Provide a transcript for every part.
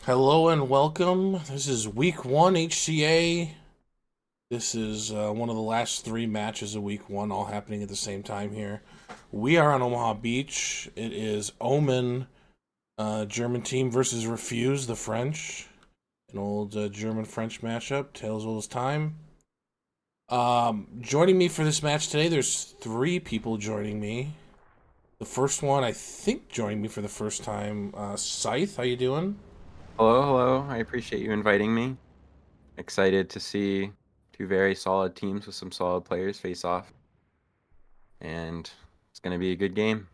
Hello and welcome. This is week one HCA. This is one of the last three matches of week one, all happening at the same time here. We are on Omaha Beach. It is Omen, German team versus Refuze, the French. An old German-French matchup, tales old as time. Joining me for this match today, there's three people joining me. The first one, I think, joining me for the first time, Scythe. How you doing? Hello, hello. I appreciate you inviting me. Excited to see two very solid teams with some solid players face off. And it's going to be a good game.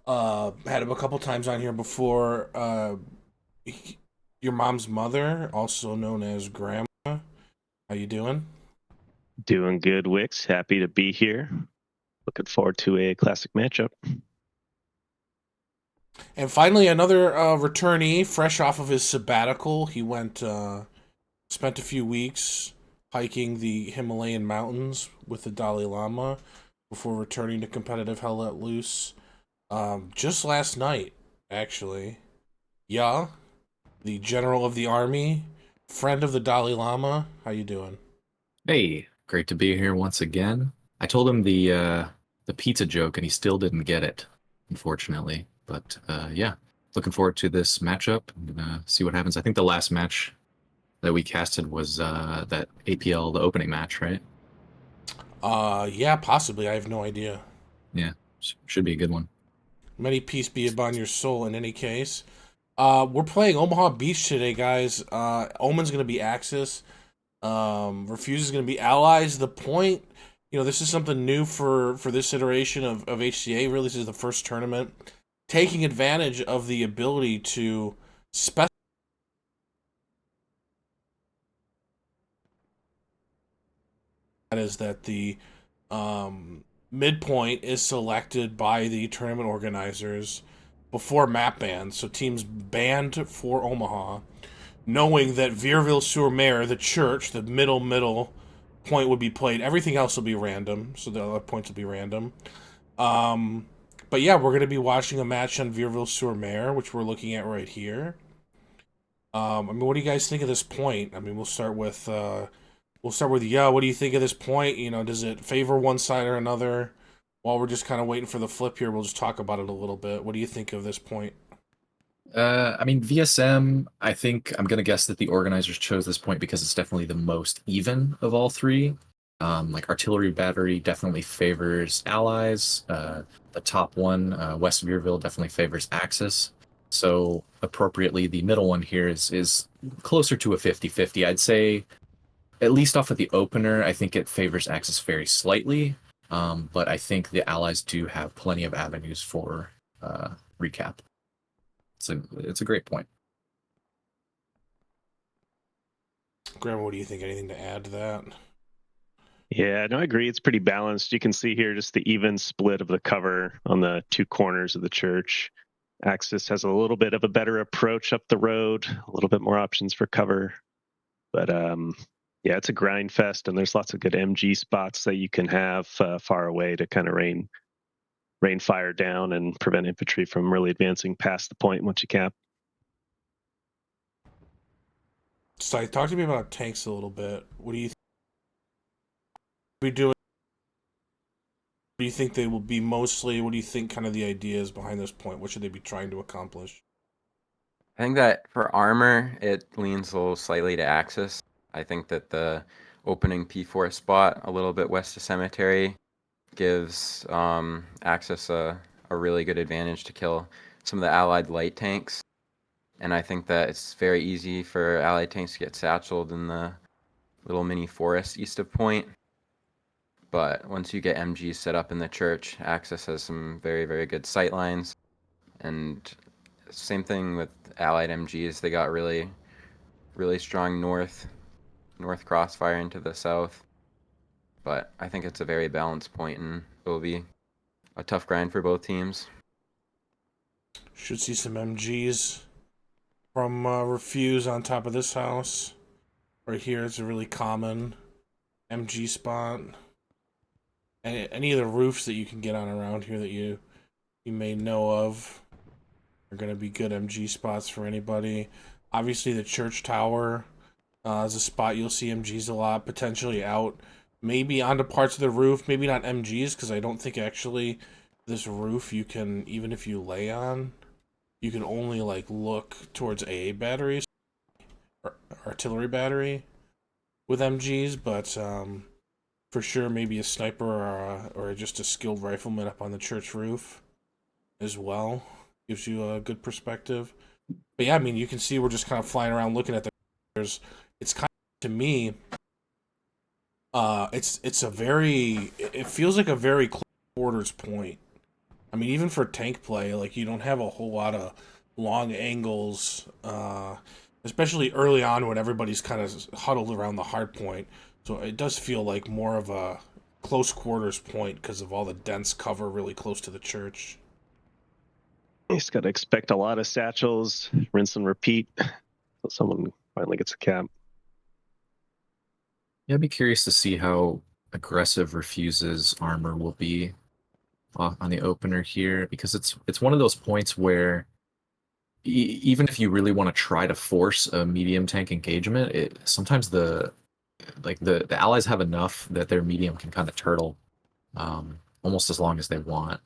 Had him a couple times on here before. Your mom's mother, also known as Grandma. How you doing? Doing good, Wix. Happy to be here. Looking forward to a classic matchup. And finally, another returnee, fresh off of his sabbatical. He went, spent a few weeks hiking the Himalayan mountains with the Dalai Lama before returning to competitive Hell Let Loose. Just last night, actually. Yeah, the general of the army, friend of the Dalai Lama. How you doing? Hey, great to be here once again. I told him the pizza joke and he still didn't get it, unfortunately. But yeah, looking forward to this matchup and see what happens. I think the last match that we casted was that APL, the opening match, right? Yeah, possibly. I have no idea. Yeah, should be a good one. May peace be upon your soul in any case. We're playing Omaha Beach today, guys. Omen's going to be Axis. Refuze is going to be Allies. The point, this is something new for this iteration of HCA. Really, this is the first tournament. Taking advantage of the ability to specify is that the midpoint is selected by the tournament organizers before map bans. So teams banned for Omaha, knowing that Vierville-sur-Mer, the church, the middle point would be played. Everything else will be random, so the other points will be random. Um, but yeah, we're going to be watching a match on Vierville-sur-Mer, which we're looking at right here. What do you guys think of this point? We'll start with yeah. What do you think of this point? Does it favor one side or another? While we're just kind of waiting for the flip here, we'll just talk about it a little bit. What do you think of this point? VSM, I think I'm gonna guess that the organizers chose this point because it's definitely the most even of all three. Like artillery battery definitely favors allies. The top one, West Veerville, definitely favors Axis. So appropriately, the middle one here is closer to a 50-50. I'd say, at least off of the opener, I think it favors Axis very slightly. But I think the allies do have plenty of avenues for recap. It's a great point. Grandma, what do you think? Anything to add to that? Yeah, no, I agree. It's pretty balanced. You can see here just the even split of the cover on the two corners of the church. Axis has a little bit of a better approach up the road, a little bit more options for cover. But yeah, it's a grind fest, and there's lots of good MG spots that you can have far away to kind of rain fire down and prevent infantry from really advancing past the point once you cap. So, talk to me about tanks a little bit. What do you think we do? What do you think they will be mostly? What do you think kind of the ideas behind this point? What should they be trying to accomplish? I think that for armor, it leans a little slightly to Axis. I think that the opening P4 spot, a little bit west of Cemetery, gives Axis a really good advantage to kill some of the Allied light tanks. And I think that it's very easy for Allied tanks to get satcheled in the little mini forest east of Point. But once you get MGs set up in the church, Axis has some very, very good sight lines. And same thing with Allied MGs. They got really, really strong north crossfire into the south. But I think it's a very balanced point, and it will be a tough grind for both teams. Should see some MGs from Refuze on top of this house. Right here, it's a really common MG spot. Any of the roofs that you can get on around here that you may know of are going to be good MG spots for anybody. Obviously, the church tower is a spot you'll see MGs a lot, potentially out, maybe onto parts of the roof, maybe not MGs, because I don't think actually this roof you can, even if you lay on, you can only like look towards AA batteries or artillery battery with MGs, but for sure maybe a sniper or just a skilled rifleman up on the church roof as well gives you a good perspective. But yeah, I mean, you can see we're just kind of flying around looking at the. It's kind of, to me, it's a very. It feels like a very close quarters point. I mean, even for tank play, like you don't have a whole lot of long angles, especially early on when everybody's kind of huddled around the hard point. So it does feel like more of a close quarters point because of all the dense cover really close to the church. You just got to expect a lot of satchels, rinse and repeat, so someone finally gets a cap. Yeah, I'd be curious to see how aggressive Refuze's armor will be on the opener here, because it's one of those points where even if you really want to try to force a medium tank engagement, it sometimes the allies have enough that their medium can kind of turtle almost as long as they want.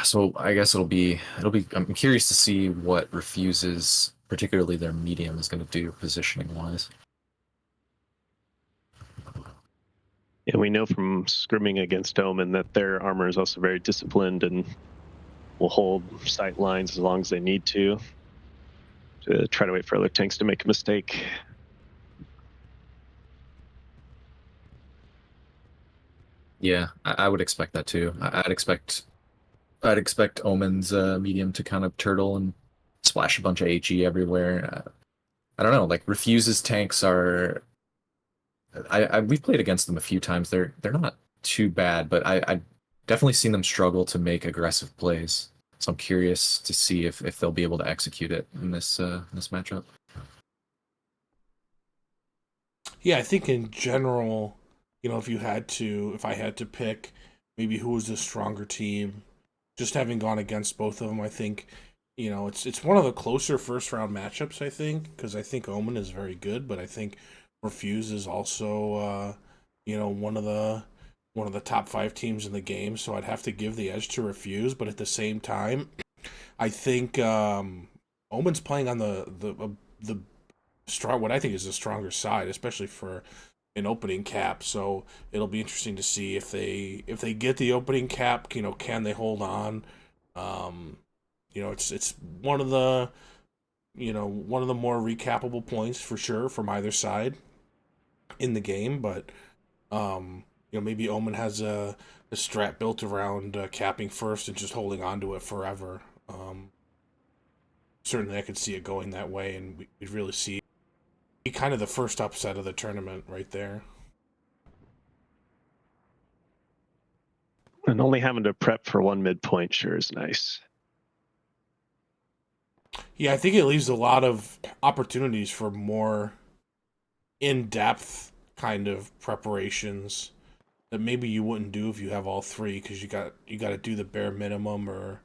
So I guess it'll be I'm curious to see what Refuze's, particularly their medium, is going to do positioning wise. And we know from scrimming against Omen that their armor is also very disciplined and will hold sight lines as long as they need to try to wait for other tanks to make a mistake. Yeah, I would expect that too. I'd expect Omen's medium to kind of turtle and splash a bunch of HE everywhere. I don't know, like Refuse's tanks are. We've played against them a few times. They're not too bad, but I definitely seen them struggle to make aggressive plays. So I'm curious to see if they'll be able to execute it in this matchup. Yeah, I think in general, if I had to pick maybe who was the stronger team, just having gone against both of them, I think, it's one of the closer first round matchups, I think, because I think Omen is very good, but I think Refuze is also, one of the top 5 teams in the game, so I'd have to give the edge to Refuze, but at the same time, I think Omen's playing on the strong, what I think is the stronger side, especially for an opening cap. So it'll be interesting to see if they get the opening cap. Can they hold on? It's one of the more recapable points for sure from either side in the game. But maybe Omen has a strat built around capping first and just holding on to it forever. Certainly, I could see it going that way, and we'd really see kind of the first upset of the tournament right there. And only having to prep for one midpoint sure is nice. Yeah, I think it leaves a lot of opportunities for more in-depth kind of preparations that maybe you wouldn't do if you have all three, because you got to do the bare minimum, or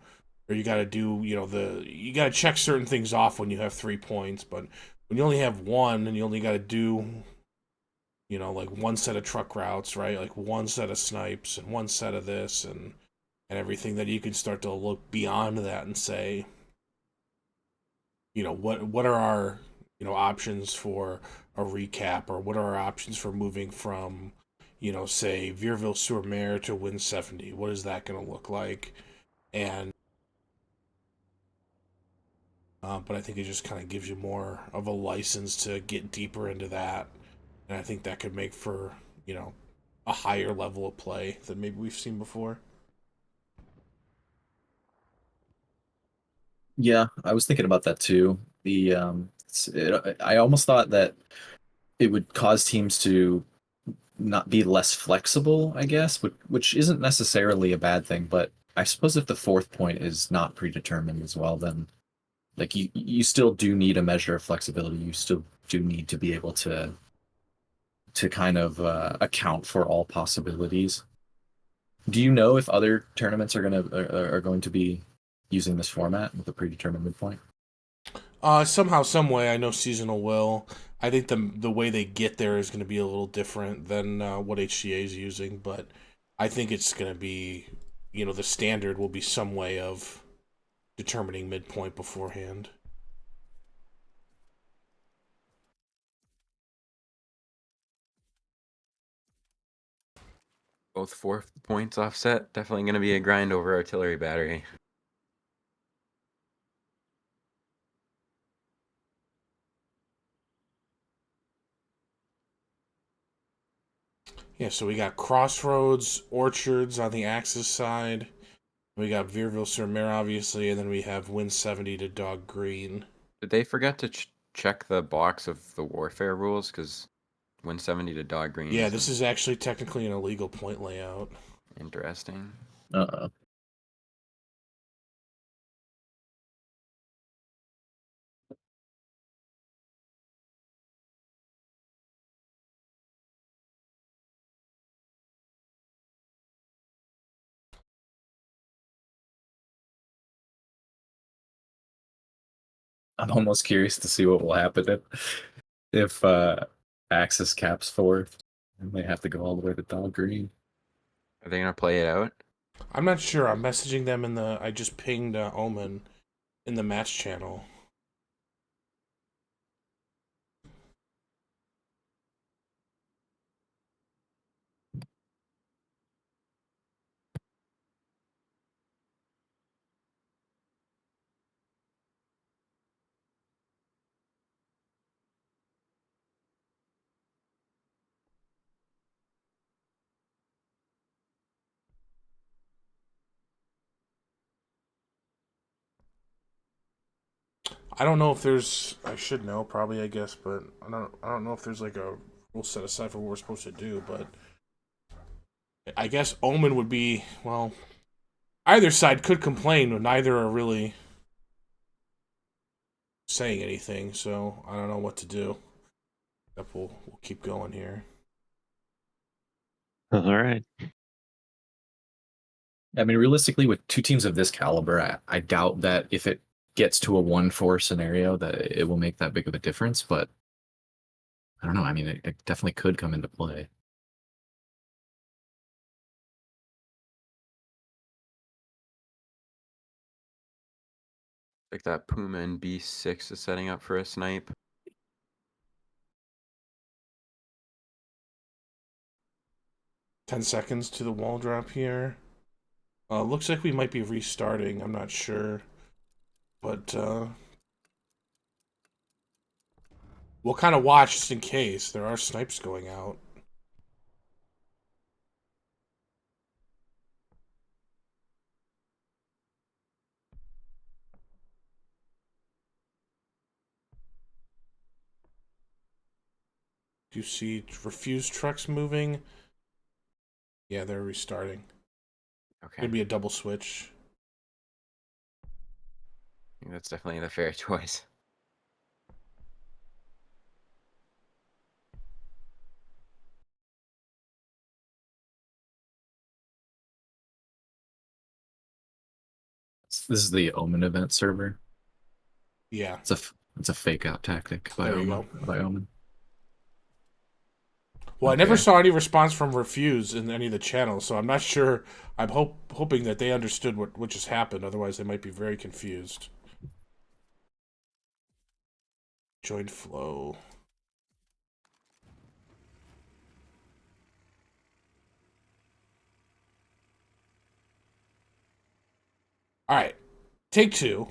you got to do you got to check certain things off when you have 3 points. But when you only have one and you only got to do like one set of truck routes, right? Like one set of snipes and one set of this and everything, that you can start to look beyond that and say, what are our options for a recap, or what are our options for moving from say Vierville-sur-Mer to Win 70? What is that going to look like? And but I think it just kind of gives you more of a license to get deeper into that, and I think that could make for a higher level of play than maybe we've seen before. Yeah, I was thinking about that too. I almost thought that it would cause teams to not be less flexible, I guess, which isn't necessarily a bad thing. But I suppose if the 4th point is not predetermined as well, then like you still do need a measure of flexibility. You still do need to be able to kind of account for all possibilities. Do you know if other tournaments are going to be using this format with a predetermined midpoint? Somehow, some way, I know seasonal will. I think the way they get there is going to be a little different than what HCA is using, but I think it's going to be, the standard will be some way of determining midpoint beforehand. Both 4 points offset. Definitely going to be a grind over artillery battery. Yeah, so we got Crossroads, Orchards on the Axis side. We got Vierville-sur-Mer, obviously, and then we have Wind 70 to Dog Green. Did they forget to check the box of the warfare rules? Because 170 to Dog Green. Yeah, this is actually technically an illegal point layout. Interesting. Uh-oh. I'm almost curious to see what will happen if Axis caps fourth and they have to go all the way to Dog Green. Are they going to play it out? I'm not sure. I'm messaging them I just pinged Omen in the match channel. I don't know if there's. I should know probably, I guess, but I don't know if there's like a rule set aside for what we're supposed to do. But I guess Omen would be, well. Either side could complain, but neither are really saying anything. So I don't know what to do. But we'll keep going here. All right. I mean, realistically, with two teams of this caliber, I doubt that if it gets to a 1-4 scenario that it will make that big of a difference, but I don't know. I mean, it definitely could come into play. Like that Puma and B6 is setting up for a snipe. $10 seconds to the wall drop here. Looks like we might be restarting. I'm not sure. But we'll kind of watch just in case. There are snipes going out. Do you see Refuze trucks moving? Yeah, they're restarting. Okay. Could be a double switch. I think that's definitely the fair choice. This is the Omen event server. Yeah. It's a fake out tactic by There you Omen. go. By Omen. Well, I never saw any response from Refuze in any of the channels, so I'm not sure. I'm hoping that they understood what just happened. Otherwise, they might be very confused. Join flow. All right. Take two.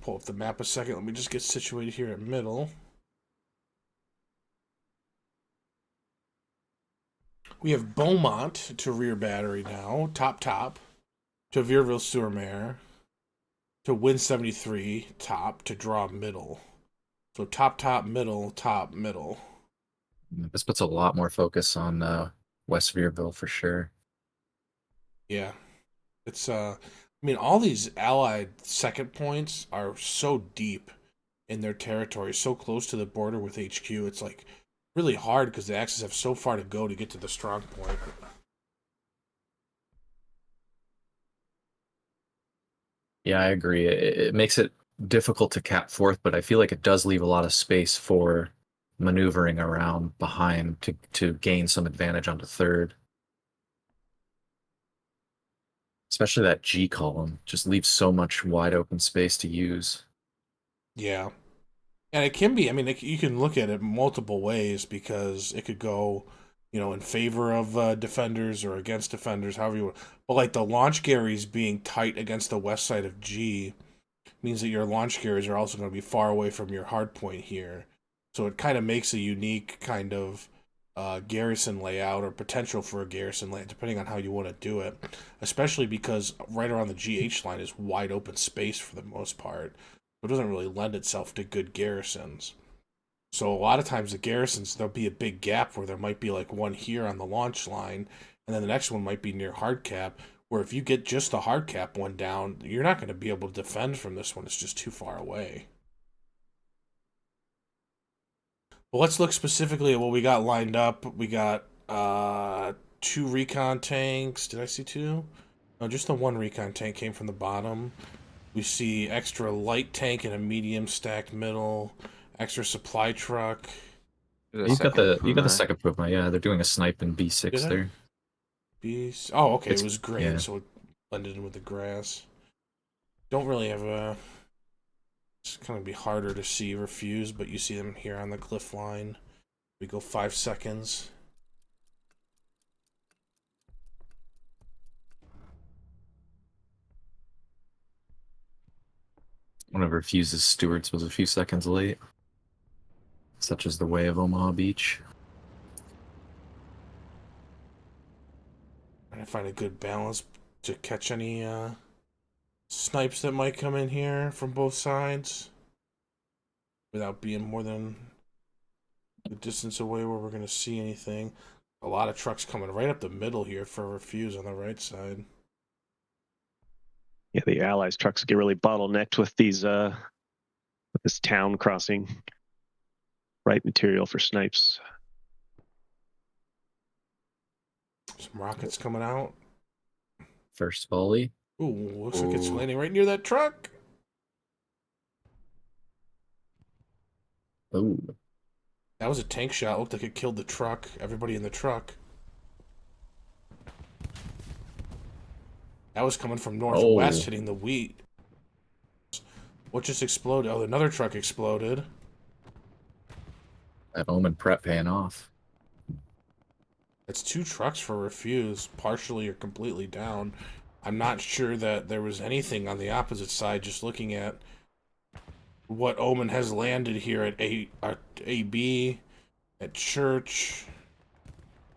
Pull up the map a second. Let me just get situated here at middle. We have Beaumont to rear battery now. Top. To Vierville-sur-Mer. To Win 73. Top. To draw middle. So top, middle, top, middle. This puts a lot more focus on West Vierville for sure. Yeah. It's I mean, all these allied second points are so deep in their territory, so close to the border with HQ. It's like really hard because the Axis have so far to go to get to the strong point. Yeah, I agree. It makes it difficult to cap fourth, but I feel like it does leave a lot of space for maneuvering around behind to gain some advantage onto third. Especially that G column just leaves so much wide open space to use. Yeah. And it can be, I mean, you can look at it multiple ways because it could go, in favor of defenders or against defenders, however you want. But like the launch carries being tight against the west side of G means that your launch carries are also going to be far away from your hard point here. So it kind of makes a unique kind of garrison layout or potential for a garrison layout, depending on how you want to do it. Especially because right around the GH line is wide open space for the most part. So it doesn't really lend itself to good garrisons. So a lot of times the garrisons, there'll be a big gap where there might be like one here on the launch line, and then the next one might be near hard cap, where if you get just the hard cap one down, you're not going to be able to defend from this one. It's just too far away. Well, let's look specifically at what we got lined up. We got 2 recon tanks. Did I see 2? No, just the 1 recon tank came from the bottom. We see extra light tank and a medium stacked middle, extra supply truck. You've got the second Puma. Yeah, they're doing a snipe in B6 there. Oh, okay. It was green, yeah. so it blended in with the grass. Don't really have a. It's going to be harder to see Refuze, but you see them here on the cliff line. We go 5 seconds. One of Refuze's stewards was a few seconds late. Such is the way of Omaha Beach. Trying to find a good balance to catch any snipes that might come in here from both sides without being more than a distance away where we're going to see anything. A lot of trucks coming right up the middle here for Refuze on the right side. Yeah, the Allies trucks get really bottlenecked with these with this town crossing. Right material for snipes. Some rockets coming out. First volley. Ooh, looks like it's landing right near that truck. Ooh. That was a tank shot. Looked like it killed the truck. Everybody in the truck. That was coming from northwest, hitting the wheat. What just exploded? Oh, another truck exploded. That Omen prep paying off. It's 2 trucks for Refuze, partially or completely down. I'm not sure that there was anything on the opposite side, just looking at what Omen has landed here at AB, at Church.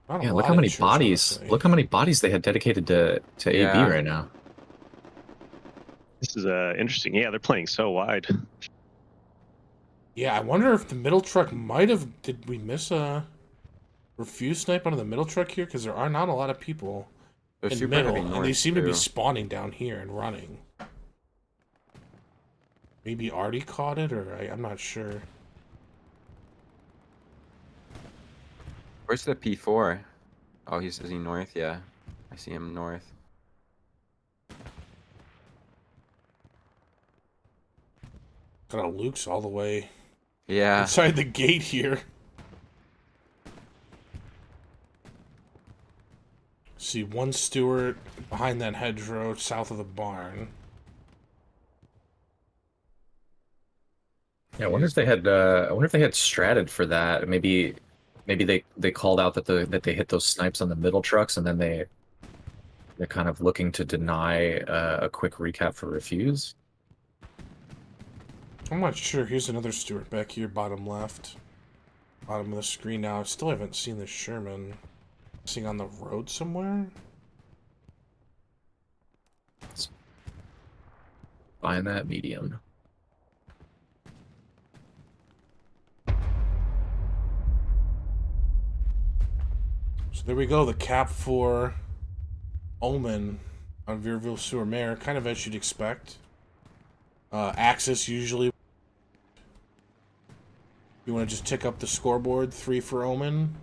Yeah, look how many bodies. Look how many bodies they had dedicated to AB right now. This is interesting. Yeah, they're playing so wide. Yeah, I wonder if the middle truck might have. Did we miss a Refuze snipe onto the middle truck here? Because there are not a lot of people in the middle, and they seem to be spawning down here and running. Maybe Artie caught it, or I'm not sure. Where's the P4? Oh, is he north? Yeah, I see him north. Got a Luke's all the way inside the gate here. See 1 Stewart behind that hedgerow south of the barn. Yeah, I wonder if they had. I wonder if they had stratted for that. Maybe they called out that they hit those snipes on the middle trucks, and then they're kind of looking to deny a quick recap for Refuze. I'm not sure. Here's another Stewart back here, bottom left, bottom of the screen now. I still haven't seen the Sherman. Seeing on the road somewhere. Let's find that medium. So there we go, the cap for Omen on Refuze, kind of as you'd expect. Axis usually. You want to just tick up the scoreboard, 3 for Omen.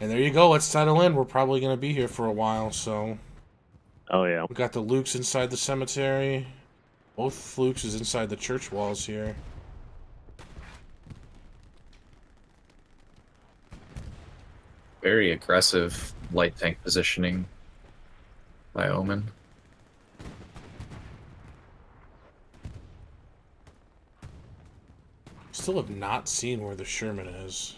And there you go. Let's settle in. We're probably going to be here for a while, so... Oh, yeah. We got the Lukes inside the cemetery. Both Lukes is inside the church walls here. Very aggressive light tank positioning by Omen. Still have not seen where the Sherman is.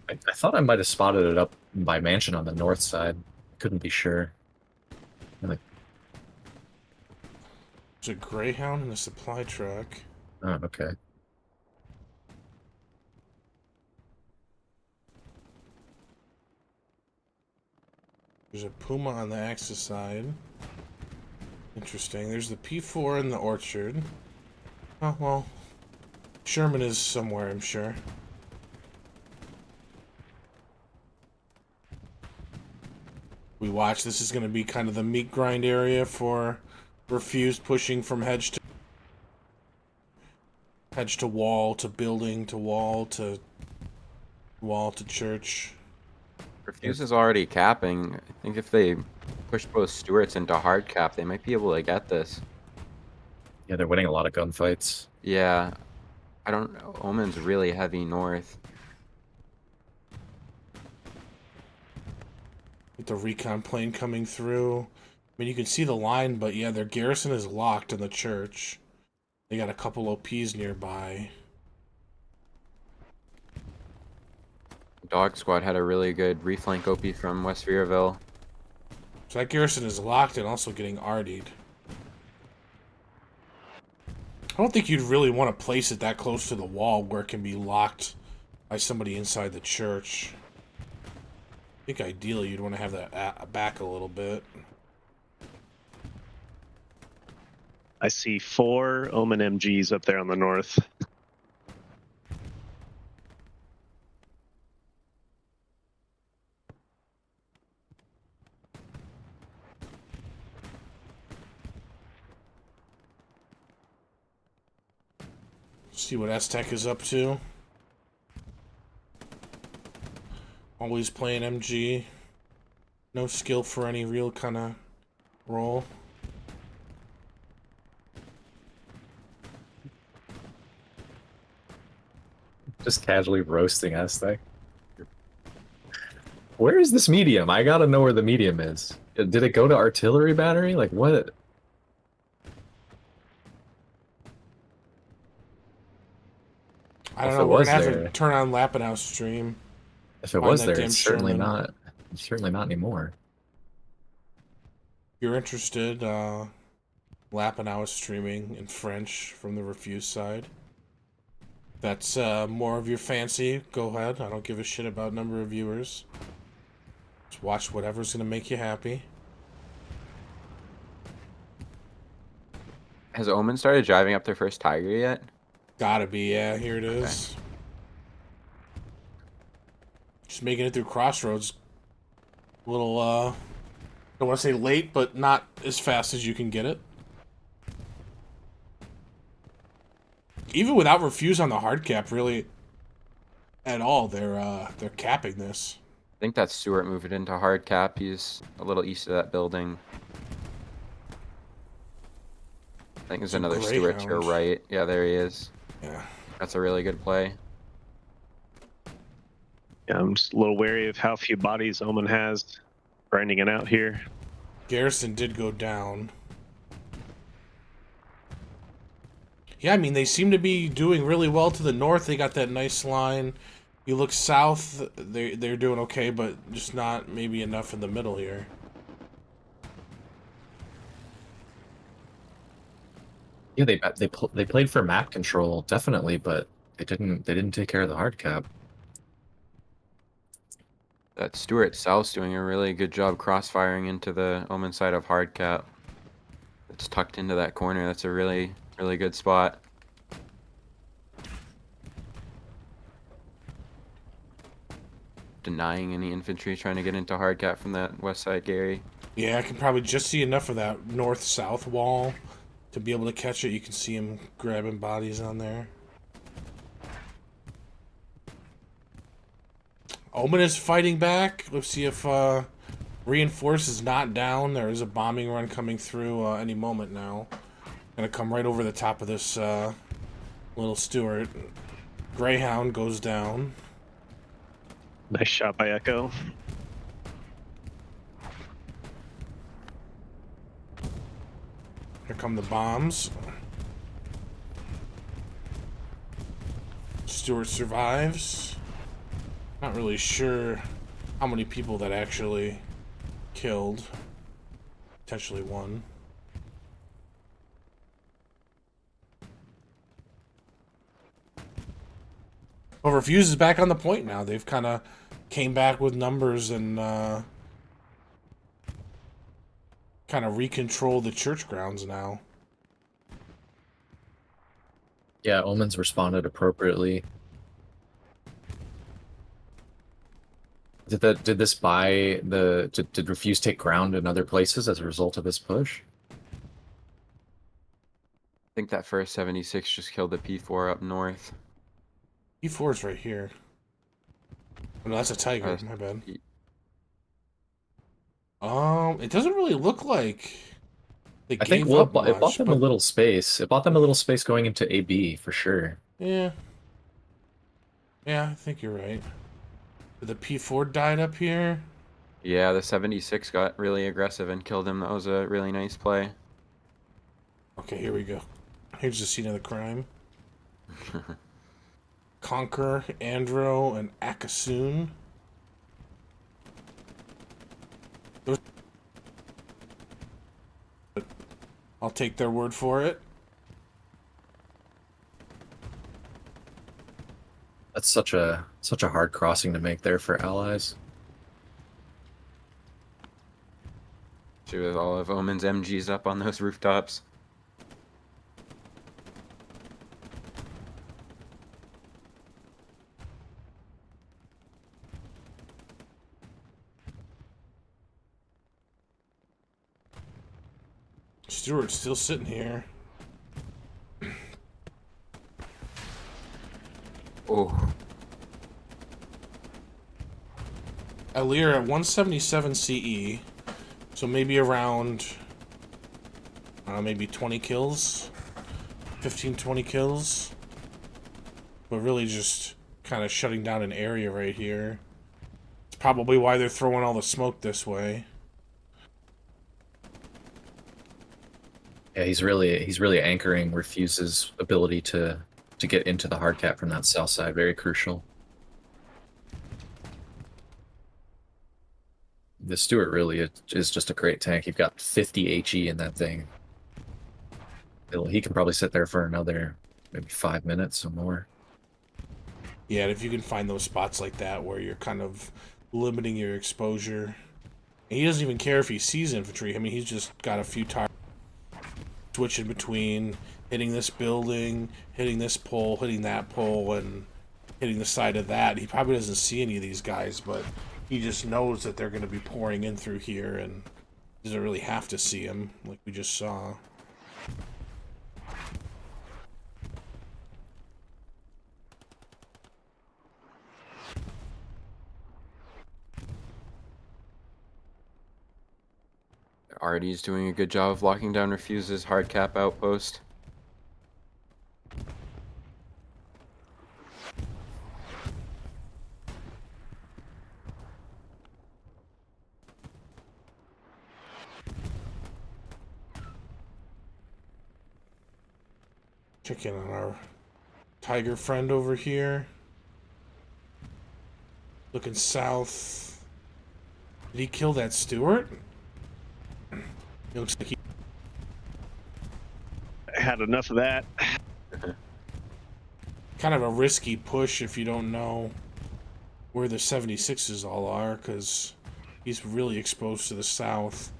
I thought I might have spotted it up by mansion on the north side. Couldn't be sure. Like, There's a Greyhound and a supply truck. oh, okay. There's a Puma on the Axis side. Interesting. There's the P4 in the orchard. Oh, well. Sherman is somewhere, I'm sure. We watch. This is going to be kind of the meat grind area for Refuze, pushing from hedge to wall to building to wall to church. Refuze is already capping. I think if they push both Stuarts into hard cap, they might be able to get this. Yeah, they're winning a lot of gunfights. Yeah. I don't know. Omen's really heavy north. With the recon plane coming through. I mean, you can see the line, but yeah, their garrison is locked in the church. They got a couple OPs nearby. Dog Squad had a really good reflank OP from West Vierville. So that garrison is locked and also getting RD'd. I don't think you'd really want to place it that close to the wall where it can be locked by somebody inside the church. I think ideally you'd want to have that back a little bit. I see 4 Omen MGs up there on the north. See what S-Tech is up to. Always playing MG. No skill for any real kind of role. Just casually roasting Aztec. Where is this medium? I gotta know where the medium is. Did it go to artillery battery? Like, what? I don't If know. it We're was gonna have there- to turn on Lappenhouse stream. If it Find was that there, damn it's certainly Sherman. not. It's certainly not anymore. If you're interested, Lappenhouse streaming in French from the Refuze side. That's more of your fancy. Go ahead. I don't give a shit about number of viewers. Just watch whatever's gonna make you happy. Has Omen started driving up their first Tiger yet? Gotta be, yeah. Here it is. Just making it through Crossroads. A little, I don't want to say late, but not as fast as you can get it. Even without Refuze on the hard cap, really, at all, they're capping this. I think that's Stuart moving into hard cap. He's a little east of that building. I think there's another Stuart to your Greyhound. right. Yeah, there he is. Yeah. That's a really good play. Yeah, I'm just a little wary of how few bodies Omen has grinding it out here. Garrison did go down. Yeah, I mean, they seem to be doing really well to the north. They got that nice line. You look south, they're doing okay, but just not maybe enough in the middle here. Yeah, they played for map control definitely, but they didn't take care of the hard cap. That Stuart South's doing a really good job crossfiring into the Omen side of hard cap. It's tucked into that corner. That's a really, really good spot. Denying any infantry trying to get into hard cap from that west side, Gary. Yeah, I can probably just see enough of that north-south wall to be able to catch it. You can see him grabbing bodies on there. Omen is fighting back. Let's see if Reinforce is not down. There is a bombing run coming through any moment now. Gonna come right over the top of this little Stuart. Greyhound goes down. Nice shot by Echo. Here come the bombs. Stuart survives. Not really sure how many people that actually killed. Potentially one. Well, Refuze is back on the point now. They've kind of came back with numbers and kind of recontrol the church grounds now. Yeah, Omen's responded appropriately. Did this buy the did Refuze take ground in other places as a result of this push? I think that first 76 just killed the P4 up north. E4 is right here. Oh, no, that's a tiger. My bad. It doesn't really look like they I think gave up it bought much, them a little space. It bought them a little space going into AB for sure. yeah. Yeah, I think you're right. The P4 died up here. Yeah, the 76 got really aggressive and killed him. That was a really nice play. Okay, here we go. Here's the scene of the crime. Conquer, Andro, and Akasun. I'll take their word for it. That's such a hard crossing to make there for allies. With all of Omen's MGs up on those rooftops. Stewart's still sitting here. Oh. Alir at 177 CE. So maybe around, I don't know, maybe 20 kills? 15, 20 kills? But really just kind of shutting down an area right here. It's probably why they're throwing all the smoke this way. Yeah, he's really anchoring Refuze's ability to get into the hard cap from that south side. Very crucial. The Stuart really is just a great tank. You've got 50 HE in that thing. He can probably sit there for another maybe 5 minutes or more. Yeah, and if you can find those spots like that where you're kind of limiting your exposure. And he doesn't even care if he sees infantry. I mean, he's just got a few targets. Switching between hitting this building, hitting this pole, hitting that pole, and hitting the side of that. He probably doesn't see any of these guys, but he just knows that they're going to be pouring in through here, and doesn't really have to see them, like we just saw. Artie's doing a good job of locking down Refuze's hard cap outpost. Check in on our tiger friend over here. Looking south. Did he kill that Stewart? It looks like he Had enough of that. kind of a risky push if you don't know where the 76s all are, because he's really exposed to the south.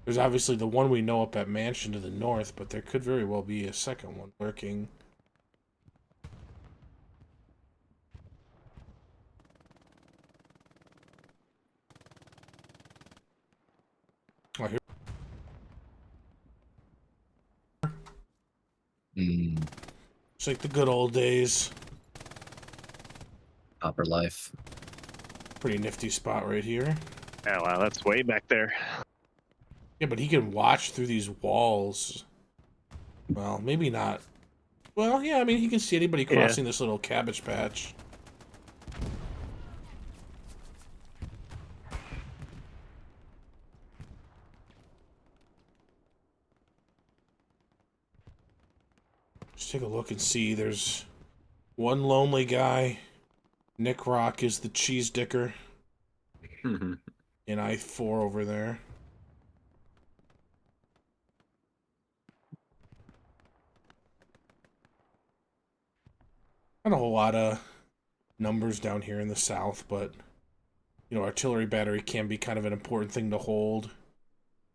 There's obviously the one we know up at Mansion to the north, but there could very well be a second one lurking. Oh, here. It's like the good old days. Copper life. Pretty nifty spot right here. Oh, wow, that's way back there. Yeah, but he can watch through these walls. Well, maybe not. Well, yeah, I mean, he can see anybody crossing this little cabbage patch. Just take a look and see. There's one lonely guy. Nick Rock is the cheese dicker. In I-4 over there. Not a whole lot of numbers down here in the south, but you know, artillery battery can be kind of an important thing to hold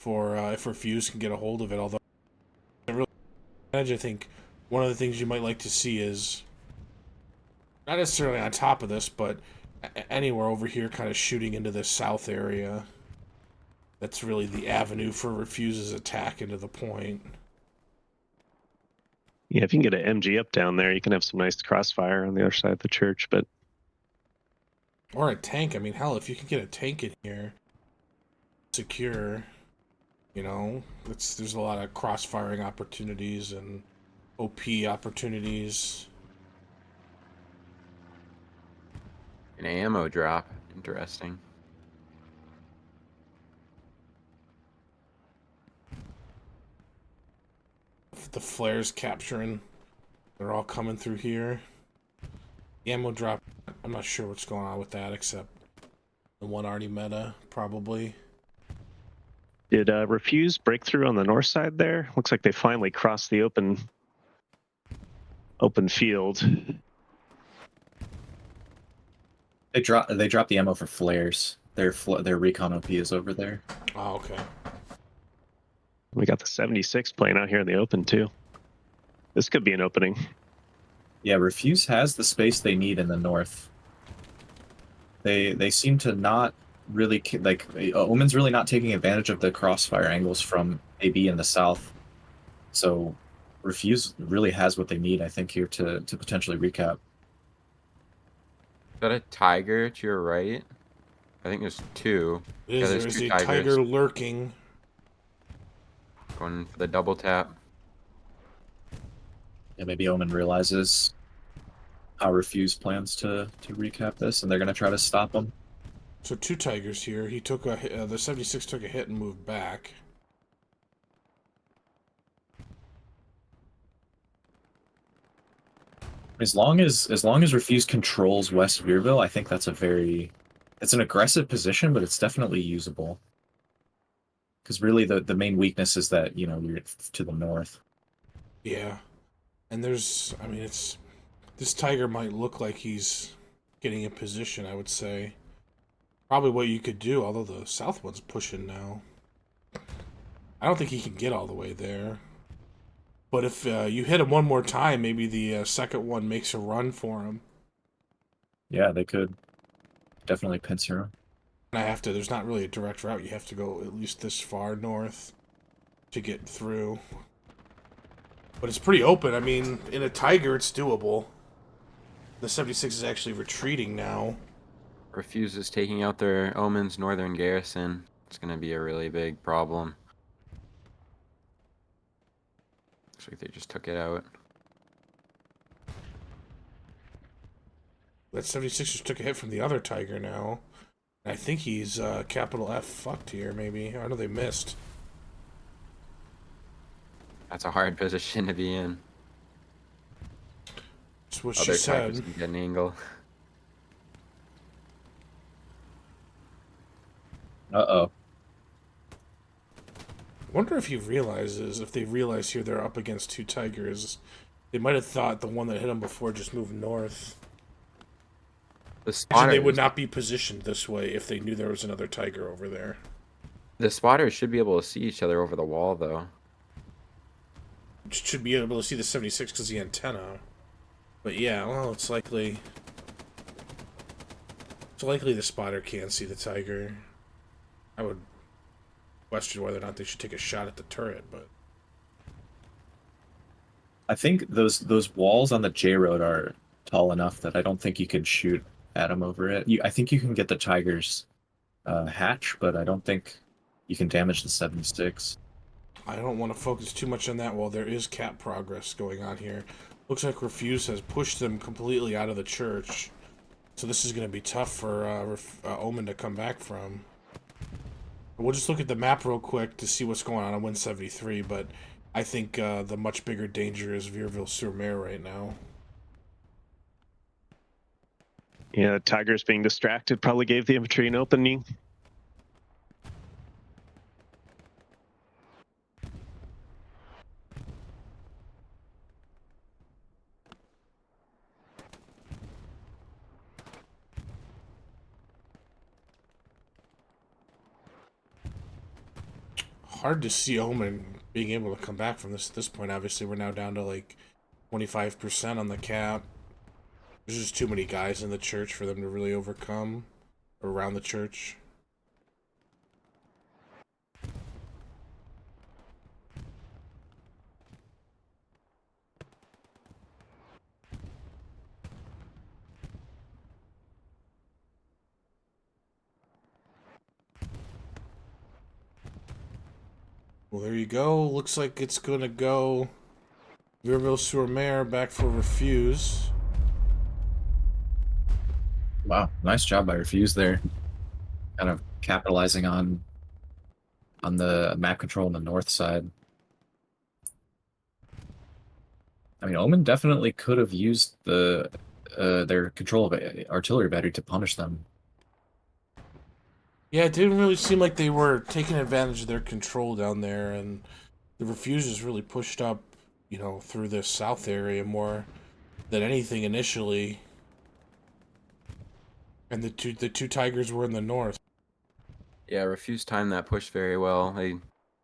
for if Refuze can get a hold of it. Although, I think one of the things you might like to see is not necessarily on top of this, but anywhere over here, kind of shooting into this south area. That's really the avenue for Refuze's attack into the point. Yeah, if you can get an MG up down there, you can have some nice crossfire on the other side of the church, but... Or a tank. I mean, hell, if you can get a tank in here, secure, you know, there's a lot of cross-firing opportunities and OP opportunities. An ammo drop. Interesting. The flares capturing. They're all coming through here. The ammo drop, I'm not sure what's going on with that, except the one already meta, probably. Did Refuze break through on the north side there? Looks like they finally crossed the open field. They dropped the ammo for flares. Their recon OP is over there. Oh, okay. We got the 76 playing out here in the open too. This could be an opening. Yeah, Refuze has the space they need in the north. They seem to not really like Omen's really not taking advantage of the crossfire angles from AB in the south. So Refuze really has what they need, I think, here to potentially recap. Is that a tiger to your right? I think there's two. Yeah, there's there's two a tigers. tiger lurking. Going for the double tap. Yeah, maybe Omen realizes how Refuze plans to recap this, and they're gonna try to stop him. So two tigers here. He took a the 76 took a hit and moved back. As long as Refuze controls West Veerville, I think that's it's an aggressive position, but it's definitely usable. Because really the main weakness is that, you know, you're to the north. Yeah. And this tiger might look like he's getting in position, I would say. Probably what you could do, although the south one's pushing now. I don't think he can get all the way there. But if you hit him one more time, maybe the second one makes a run for him. Yeah, they could definitely pincer him. There's not really a direct route. You have to go at least this far north to get through. But it's pretty open. I mean, in a tiger, it's doable. The 76 is actually retreating now. Refuze is taking out their Omen's northern garrison. It's going to be a really big problem. Looks like they just took it out. That 76 just took a hit from the other tiger now. I think he's capital F fucked here, maybe. I know they missed. That's a hard position to be in. That's what Other she said. tigers can get an angle. Uh-oh. I wonder if they realize here they're up against two tigers, they might have thought the one that hit them before just moved north. The spotters, they would not be positioned this way if they knew there was another tiger over there. The spotters should be able to see each other over the wall, though. Should be able to see the 76 because the antenna. But yeah, well, it's likely the spotter can't see the tiger. I would question whether or not they should take a shot at the turret, but I think those walls on the J road are tall enough that I don't think you could shoot at them over it. I think you can get the Tigers hatch, but I don't think you can damage the 76. I don't want to focus too much on that while there is cap progress going on here. Looks like Refuze has pushed them completely out of the church. So this is going to be tough for Omen to come back from. We'll just look at the map real quick to see what's going on 173, but I think the much bigger danger is Vireville-sur-Mer right now. Yeah, Tigers being distracted probably gave the infantry an opening. Hard to see Omen being able to come back from this at this point. Obviously, we're now down to like 25% on the cap. There's just too many guys in the church for them to really overcome around the church. Well, there you go. Looks like it's going to go Vireville-sur-Mer back for Refuze. Wow, nice job by Refuze there. Kind of capitalizing on the map control on the north side. I mean, Omen definitely could have used their control of artillery battery to punish them. Yeah, it didn't really seem like they were taking advantage of their control down there, and the Refuses really pushed up, you know, through this south area more than anything initially. And the two Tigers were in the north. Yeah, Refuze timed that push very well. They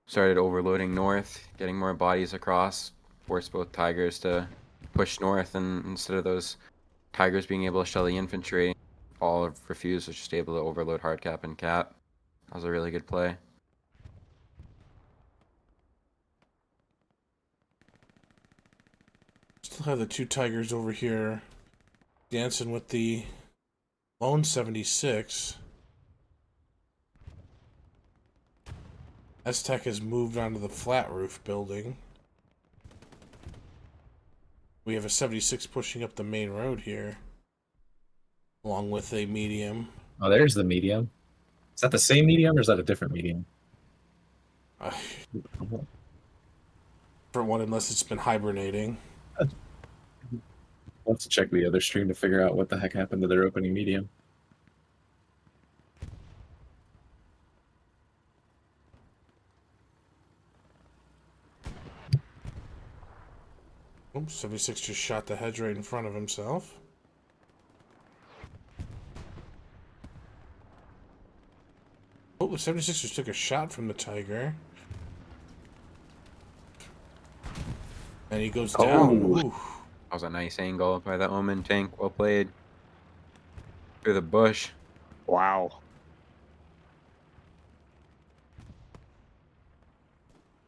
started overloading north, getting more bodies across, forced both Tigers to push north, and instead of those Tigers being able to shell the infantry, all of Refuze was just able to overload hard cap and cap. That was a really good play. Still have the two Tigers over here dancing with the lone 76. S-Tech has moved onto the flat roof building. We have a 76 pushing up the main road here, along with a medium. Oh, there's the medium. Is that the same medium or is that a different medium? Different one, unless it's been hibernating. I'll have to check the other stream to figure out what the heck happened to their opening medium. Oops, 76 just shot the hedge right in front of himself. Oh, the 76 just took a shot from the Tiger. And he goes down. Oh. Ooh. That was a nice angle by the Omen tank. Well played. Through the bush. Wow.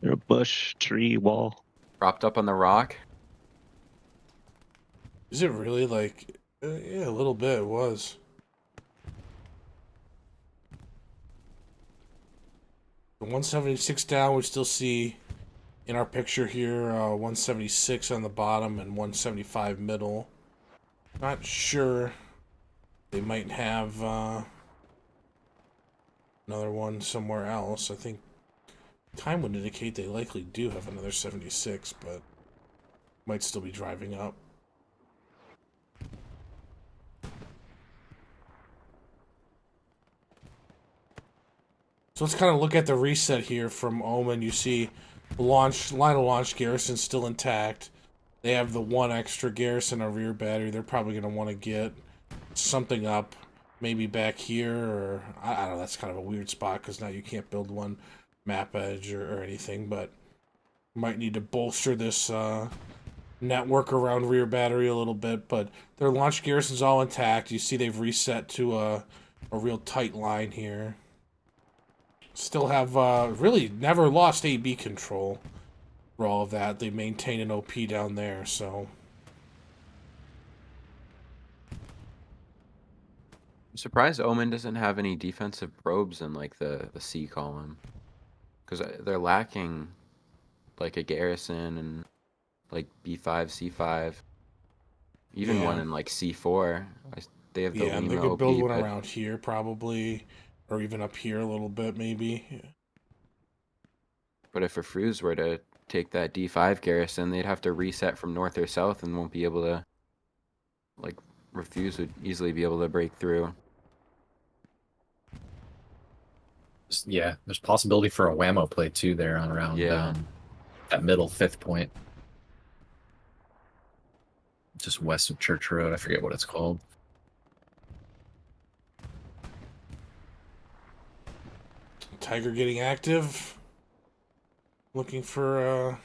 They're a bush, tree, wall. Propped up on the rock. Is it really like... yeah, a little bit it was. The 176 down, we still see in our picture here 176 on the bottom and 175 middle. Not sure. They might have another one somewhere else. I think time would indicate they likely do have another 76, but might still be driving up. So let's kind of look at the reset here from Omen. You see the line of launch garrison still intact. They have the one extra garrison on rear battery. They're probably going to want to get something up, maybe back here, or I don't know. That's kind of a weird spot because now you can't build one map edge or anything, but might need to bolster this network around rear battery a little bit. But their launch garrison's all intact. You see they've reset to a real tight line here. Still have really never lost AB control for all of that. They maintain an OP down there, so. I'm surprised Omen doesn't have any defensive probes in like the C column, because they're lacking like a garrison and like B5, C5, even one Yeah. in like C4. They have the Yeah, and they Lima could build OP, one but around here probably, or even up here a little bit maybe. Yeah. if Refuze were to take that D5 garrison, they'd have to reset from north or south and won't be able to, like, Refuze would easily be able to break through. Yeah, there's possibility for a whammo play too there on around Yeah. that middle 5th point. Just west of Church Road. I forget what it's called. Tiger getting active. Looking for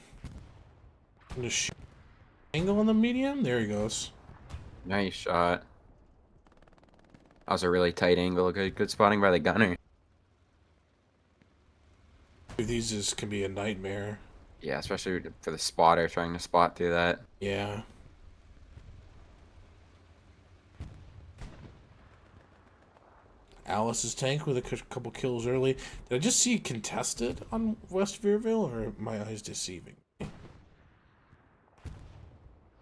angle on the medium. There he goes. Nice shot. That was a really tight angle. Good spotting by the gunner. These can be a nightmare. Yeah, especially for the spotter trying to spot through that. Yeah. Alice's tank with a couple kills early. Did I just see contested on West Veerville, or are my eyes deceiving me?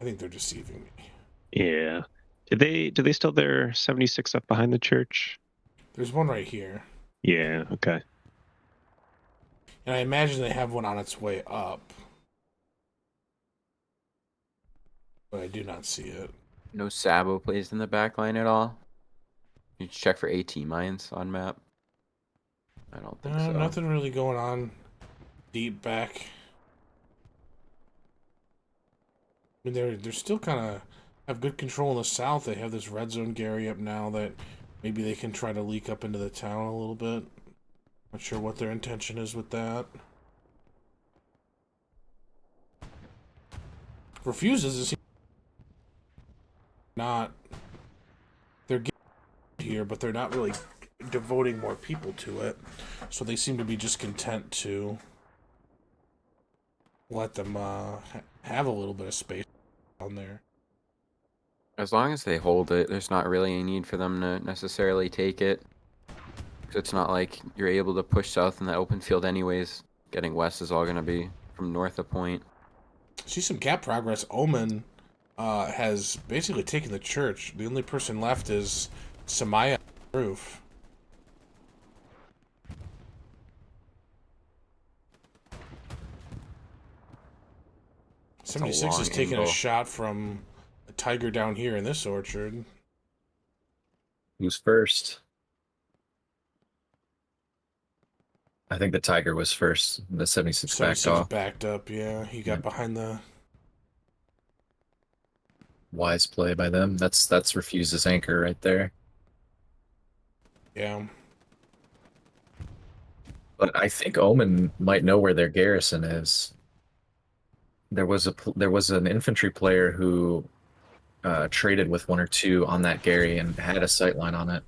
I think they're deceiving me. Yeah. Did they still have their 76 up behind the church? There's one right here. Yeah, okay. And I imagine they have one on its way up. But I do not see it. No Sabo plays in the back line at all. You check for AT mines on map. I don't think so. Nothing really going on deep back. I mean, they're still kind of have good control in the south. They have this red zone Gary up now that maybe they can try to leak up into the town a little bit. Not sure what their intention is with that. Refuses is not. They're getting here, but they're not really devoting more people to it. So they seem to be just content to let them have a little bit of space down there. As long as they hold it, there's not really a need for them to necessarily take it. 'Cause it's not like you're able to push south in that open field anyways. Getting west is all going to be from north of point. See some cap progress. Omen has basically taken the church. The only person left is Samaya roof. That's a 76 is long taking a angle. shot from a tiger down here in this orchard. Who's first? I think the Tiger was first. The 76 backed 76 off. backed up, yeah. He got behind the... Wise play by them. That's Refuze's anchor right there. Yeah. But I think Omen might know where their garrison is. There was an infantry player who traded with 1 or 2 on that Gary and had a sightline on it.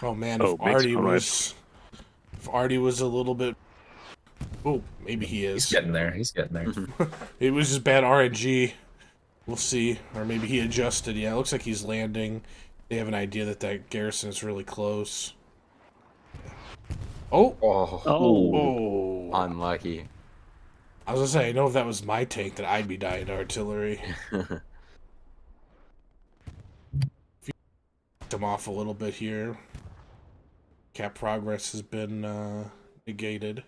Oh, man, Oh, if big Artie spot. was... If Artie was a little bit... Oh, maybe he is. He's getting there. He's getting there. It was just bad RNG. We'll see. Or maybe he adjusted. Yeah, it looks like he's landing. They have an idea that that garrison is really close. Oh! Oh, Oh! unlucky. I was gonna say, I know if that was my tank that I'd be dying to artillery. Come off a little bit here. Cap progress has been negated.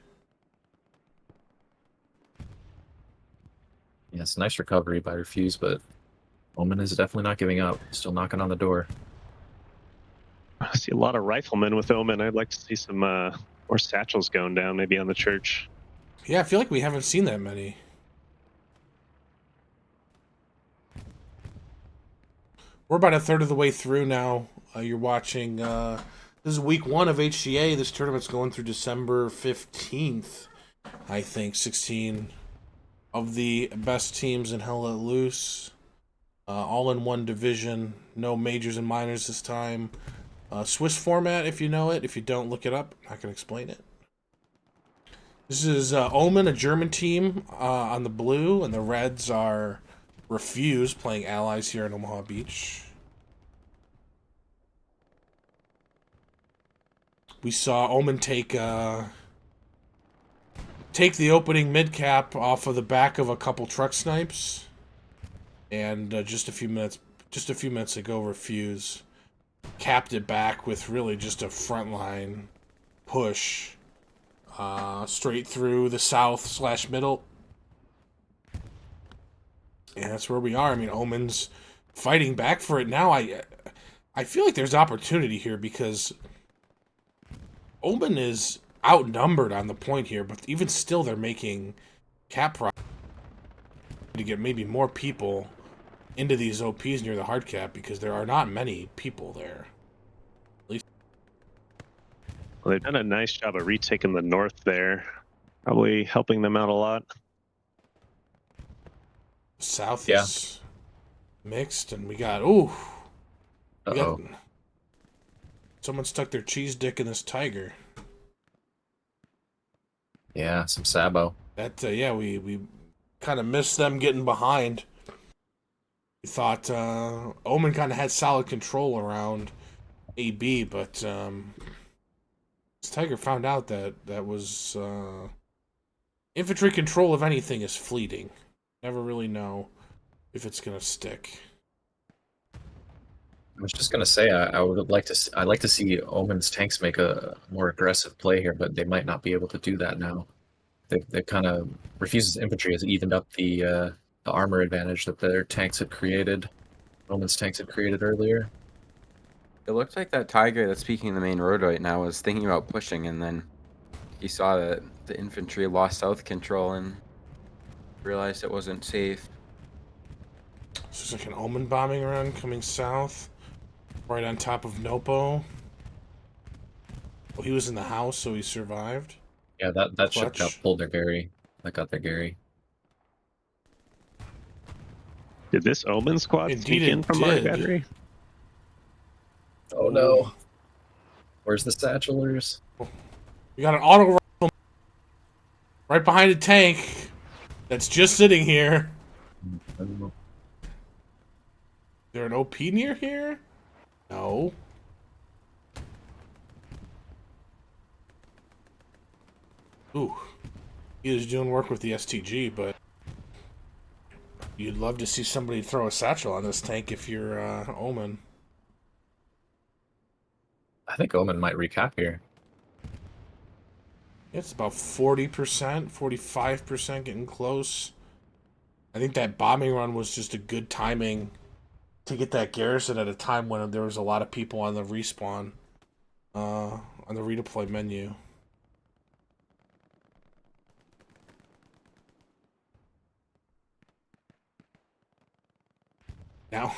Yeah, it's a nice recovery by Refuze, but Omen is definitely not giving up. Still knocking on the door. I see a lot of riflemen with Omen. I'd like to see some more satchels going down, maybe on the church. Yeah, I feel like we haven't seen that many. We're about a third of the way through now. You're watching. This is week 1 of HCA. This tournament's going through December 15th, I think. 16 of the best teams in Hell Let Loose. All in one division. No majors and minors this time. Swiss format, if you know it. If you don't, look it up. I'm not going to explain it. This is Omen, a German team on the blue, and the Reds are Refuze playing Allies here in Omaha Beach. We saw Omen take the opening mid cap off of the back of a couple truck snipes, and just a few minutes ago, Refuze capped it back with really just a frontline push straight through the south/middle, and that's where we are. I mean, Omen's fighting back for it now. I feel like there's opportunity here because Omen is outnumbered on the point here, but even still, they're making cap profit to get maybe more people into these OPs near the hard cap because there are not many people there. At least, Well, they've done a nice job of retaking the north there, probably helping them out a lot. south Yeah. is mixed, and we got someone stuck their cheese dick in this tiger. Yeah, some Sabo. That we kind of missed them getting behind. We thought Omen kind of had solid control around AB, but this Tiger found out that was infantry control of anything is fleeting. Never really know if it's gonna stick. I was just gonna say I'd like to see Omen's tanks make a more aggressive play here, but they might not be able to do that now. They kind of Refuze's infantry has evened up the armor advantage that their tanks had created. Omen's tanks had created earlier. It looked like that Tiger that's peeking the main road right now was thinking about pushing, and then he saw that the infantry lost south control and realized it wasn't safe. So it's like an Omen bombing run coming south, right on top of Nopo. Well, he was in the house, so he survived. Yeah, that ship Clutch. got pulled their Gary. That got their Gary. Did this Omen squad Indeed sneak it in from our did. battery? Oh no. Where's the satchelers? We got an auto rifle right behind a tank that's just sitting here. Is there an OP near here? No. Ooh. He is doing work with the STG, but you'd love to see somebody throw a satchel on this tank if you're Omen. I think Omen might recap here. It's about 40%, 45%, getting close. I think that bombing run was just a good timing to get that garrison at a time when there was a lot of people on the respawn, on the redeploy menu. Now,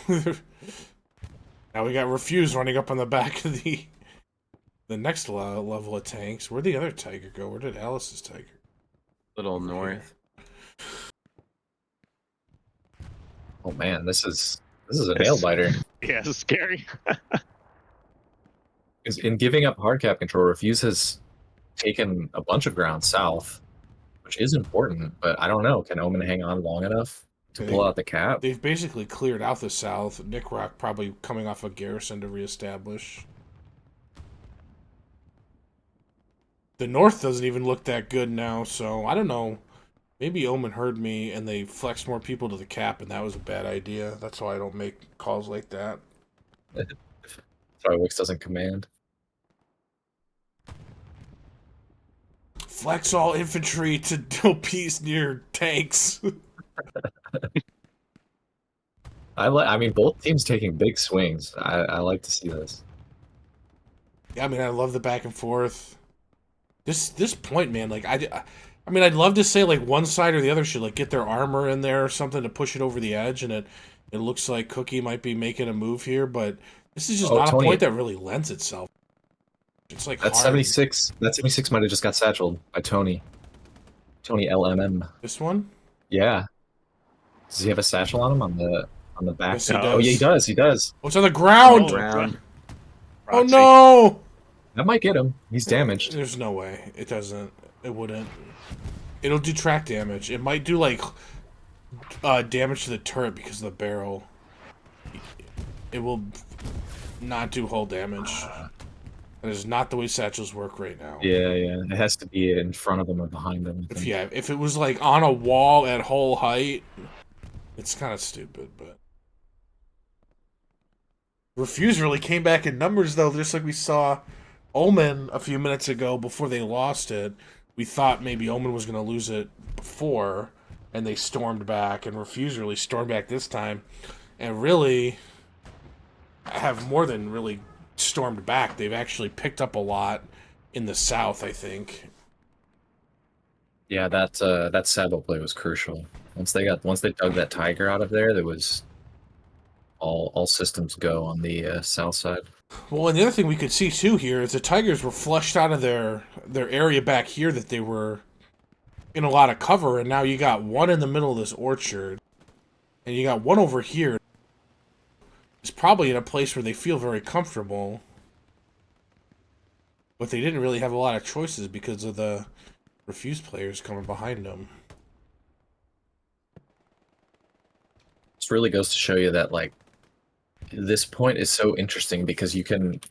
now we got Refuze running up on the back of the next level of tanks. Where'd the other Tiger go? Where did Alice's Tiger? Little north. Oh man, this is a nail biter. Yeah, it's scary. Because in giving up hard cap control, Refuze has taken a bunch of ground south, which is important, but I don't know. Can Omen hang on long enough to pull out the cap? They've basically cleared out the south. Nick Rock probably coming off a garrison to reestablish. The north doesn't even look that good now, so I don't know. Maybe Omen heard me and they flexed more people to the cap, and that was a bad idea. That's why I don't make calls like that. Sorry, Wix doesn't command. Flex all infantry to OPs near tanks. I mean, both teams taking big swings. I like to see this. Yeah, I mean, I love the back and forth. This point, man, like I mean, I'd love to say like one side or the other should like get their armor in there or something to push it over the edge, and it looks like Cookie might be making a move here, but this is just not Tony, a point that really lends itself. It's like that hard. 76. That 76 might have just got satcheled by Tony. Tony LMM. This one? Yeah. Does he have a satchel on him on the back? Yes, he Oh does. yeah, he does. He does. Oh, it's on the ground. Ground. Oh no! That might get him. He's damaged. There's no way. It doesn't. It wouldn't. It'll do track damage. It might do like damage to the turret because of the barrel. It will not do hull damage. That is not the way satchels work right now. Yeah, yeah. It has to be in front of them or behind them. I think. If it was like on a wall at whole height, it's kind of stupid, but Refuze really came back in numbers though, just like we saw Omen a few minutes ago before they lost it. We thought maybe Omen was going to lose it before, and they stormed back, and Refuze really stormed back this time, and really have more than really stormed back. They've actually picked up a lot in the south, I think. Yeah, that saddle play was crucial. Once they dug that tiger out of there, there was all systems go on the south side. Well, and the other thing we could see too here is the Tigers were flushed out of their area back here that they were in a lot of cover, and now you got one in the middle of this orchard, and you got one over here. It's probably in a place where they feel very comfortable, but they didn't really have a lot of choices because of the Refuze players coming behind them. This really goes to show you that like this point is so interesting because you can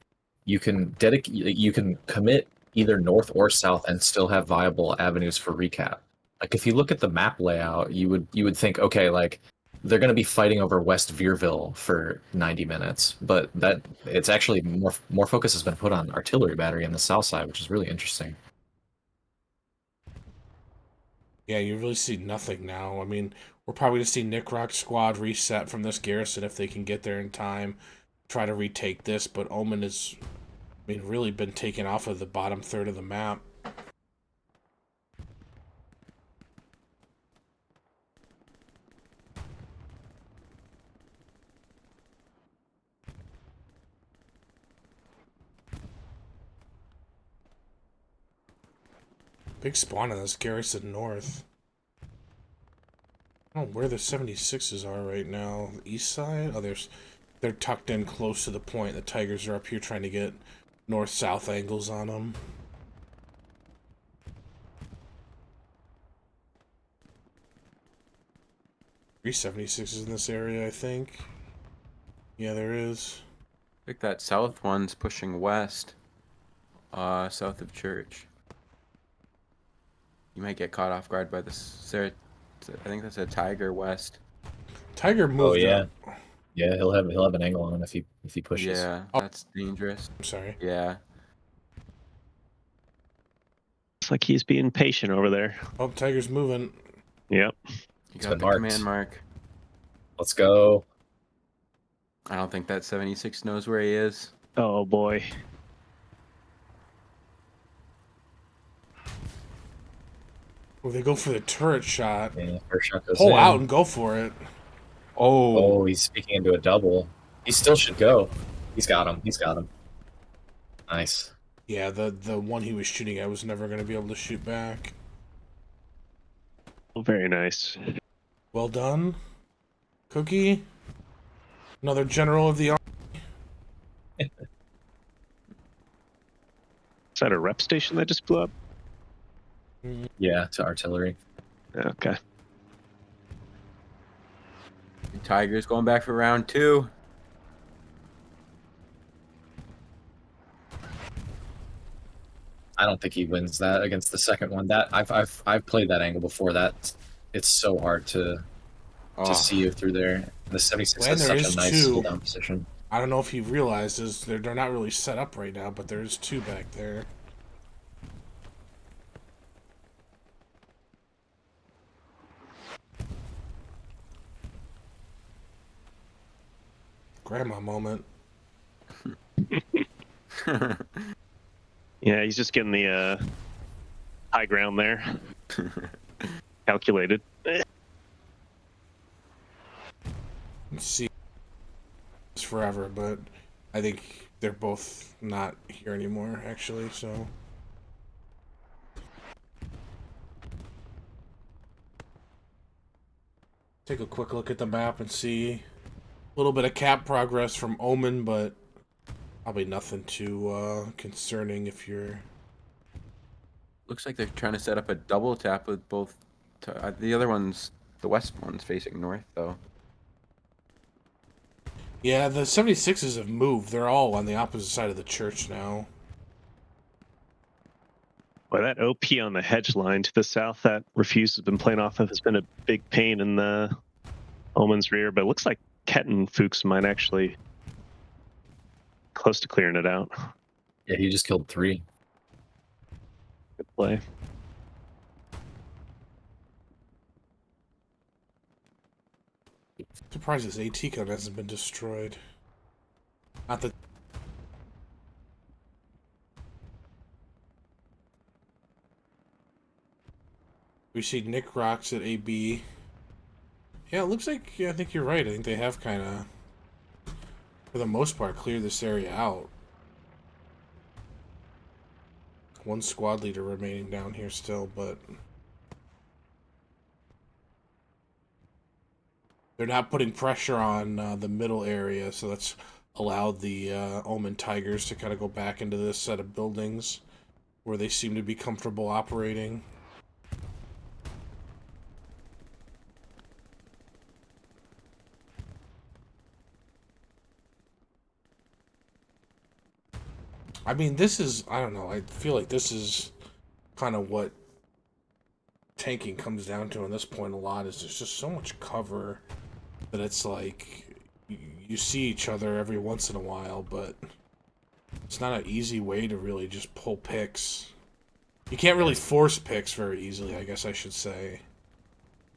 commit either north or south and still have viable avenues for recap. Like if you look at the map layout, you would think, okay, like they're going to be fighting over West Veerville for 90 minutes, but that it's actually more focus has been put on artillery battery on the south side, which is really interesting. Yeah, you really see nothing now. I mean, we're probably going to see Nick Rock's squad reset from this garrison if they can get there in time, try to retake this, but Omen has, I mean, really been taken off of the bottom third of the map. Big spawn in this garrison north. I don't know where the 76s are right now. The east side? Oh, they're tucked in close to the point. The Tigers are up here trying to get north-south angles on them. Three 76s in this area, I think. Yeah, there is. I think that south one's pushing west, south of church. You might get caught off guard by this. I think that's a tiger west. Tiger moved up. Yeah, he'll have an angle on him if he pushes. Yeah, that's dangerous. I'm sorry. Yeah. It's like he's being patient over there. Oh, Tiger's moving. Yep. You got the command mark. Let's go. I don't think that 76 knows where he is. Oh boy. Oh, they go for the turret shot. Yeah, first shot goes Pull in. out and go for it. Oh, he's speaking into a double. He still should go. He's got him. He's got him. Nice. Yeah, the one he was shooting at was never going to be able to shoot back. Very nice. Well done. Cookie. Another general of the army. Is that a rep station that just blew up? Yeah, to artillery. Okay. Tiger's going back for round 2. I don't think he wins that against the second one. That I've played that angle before. That it's so hard to see you through there. The 76 When has there such is a nice two. hold down position. I don't know if he realizes they're not really set up right now, but there's two back there. Grandma moment. Yeah, he's just getting the high ground there. Calculated. Let's see. It's forever, but I think they're both not here anymore, actually, so. Take a quick look at the map and see a little bit of cap progress from Omen, but probably nothing too concerning if you're... Looks like they're trying to set up a double tap with both. The other one's, the west one's facing north, though. Yeah, the 76s have moved. They're all on the opposite side of the church now. Well, that OP on the hedge line to the south that Refuze has been playing off of has been a big pain in the Omen's rear, but it looks like Ketten Fuchs might actually close to clearing it out. Yeah, he just killed 3. Good play. Surprised his AT gun hasn't been destroyed. Not that. We see Nick Rocks at AB. Yeah, it looks like, yeah, I think you're right. I think they have kind of, for the most part, cleared this area out. One squad leader remaining down here still, but they're not putting pressure on the middle area, so that's allowed the Omen Tigers to kind of go back into this set of buildings where they seem to be comfortable operating. I mean, this is, I don't know, I feel like this is kind of what tanking comes down to in this point a lot, is there's just so much cover that it's like you see each other every once in a while, but it's not an easy way to really just pull picks. You can't really force picks very easily, I guess I should say.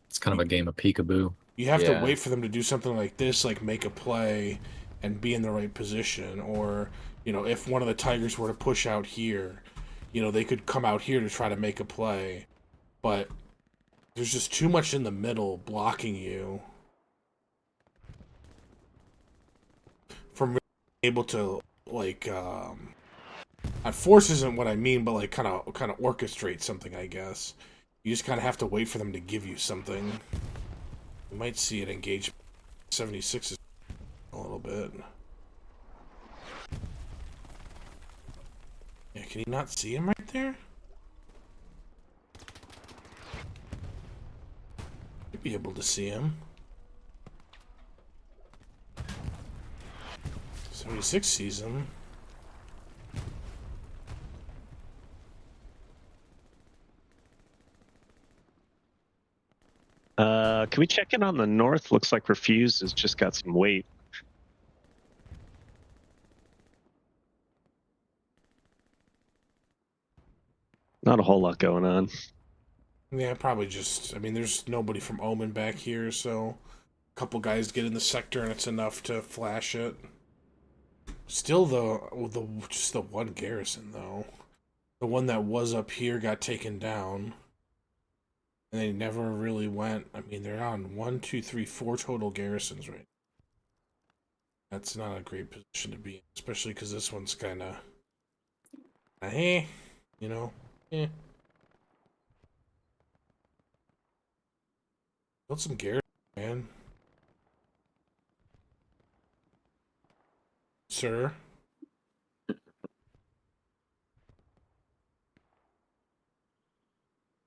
It's kind of a game of peekaboo. You have to Yeah. wait for them to do something like this, like make a play and be in the right position, or, you know, if one of the Tigers were to push out here, you know, they could come out here to try to make a play, but there's just too much in the middle blocking you from really being able to, like, force isn't what I mean, but like kind of orchestrate something, I guess. You just kind of have to wait for them to give you something. You might see it engage 76 a little bit. Yeah, can you not see him right there? You'd be able to see him. 76 sees him. Can we check in on the north? Looks like Refuze has just got some weight. Not a whole lot going on. Yeah, probably just, I mean, there's nobody from Omen back here, so a couple guys get in the sector and it's enough to flash it. Still, just the one garrison, though. The one that was up here got taken down. And they never really went. I mean, they're on 1, 2, 3, 4 total garrisons right now. That's not a great position to be in, especially because this one's kind of, you know, Build some garrisons, man. Sir.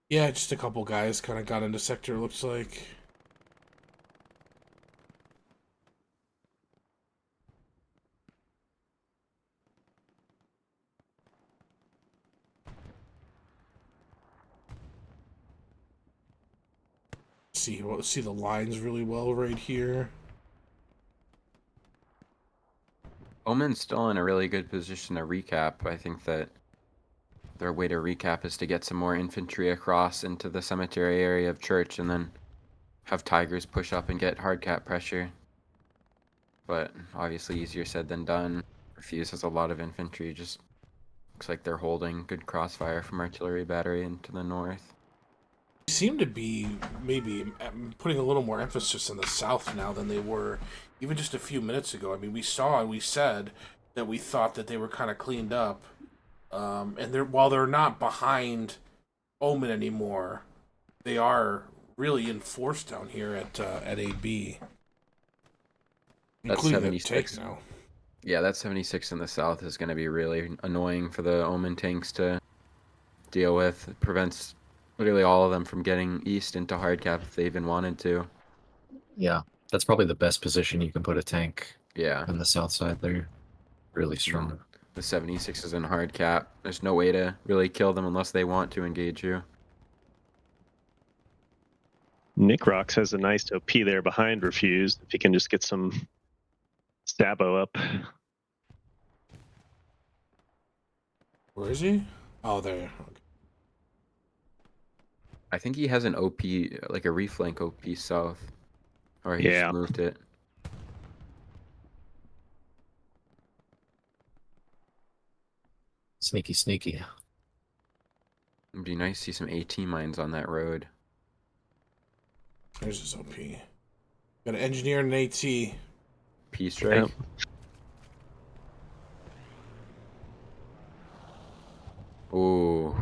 Yeah, just a couple guys kind of got into sector, looks like. See the lines really well right here. Omen's still in a really good position to recap. I think that their way to recap is to get some more infantry across into the cemetery area of church and then have Tigers push up and get hard cap pressure. But obviously easier said than done. Refuze has a lot of infantry, just looks like they're holding good crossfire from artillery battery into the north. They seem to be maybe putting a little more emphasis in the south now than they were even just a few minutes ago. I mean, we said that we thought that they were kind of cleaned up. And while they're not behind Omen anymore, they are really enforced down here at AB. That's Including 76 the tank now. Yeah, that 76 in the south is going to be really annoying for the Omen tanks to deal with. It prevents literally all of them from getting east into hard cap if they even wanted to. Yeah, that's probably the best position you can put a tank. Yeah. On the south side there. Really strong. The 76 is in hard cap. There's no way to really kill them unless they want to engage you. Nick Rocks has a nice OP there behind Refuze. If he can just get some Sabo up. Where is he? Oh, there. Okay. I think he has an OP, like a reflank OP south. Or he Yeah. just moved it. Sneaky, sneaky. It'd be nice to see some AT mines on that road. There's his OP. Got an engineer and an AT. P strike. Yep. Ooh,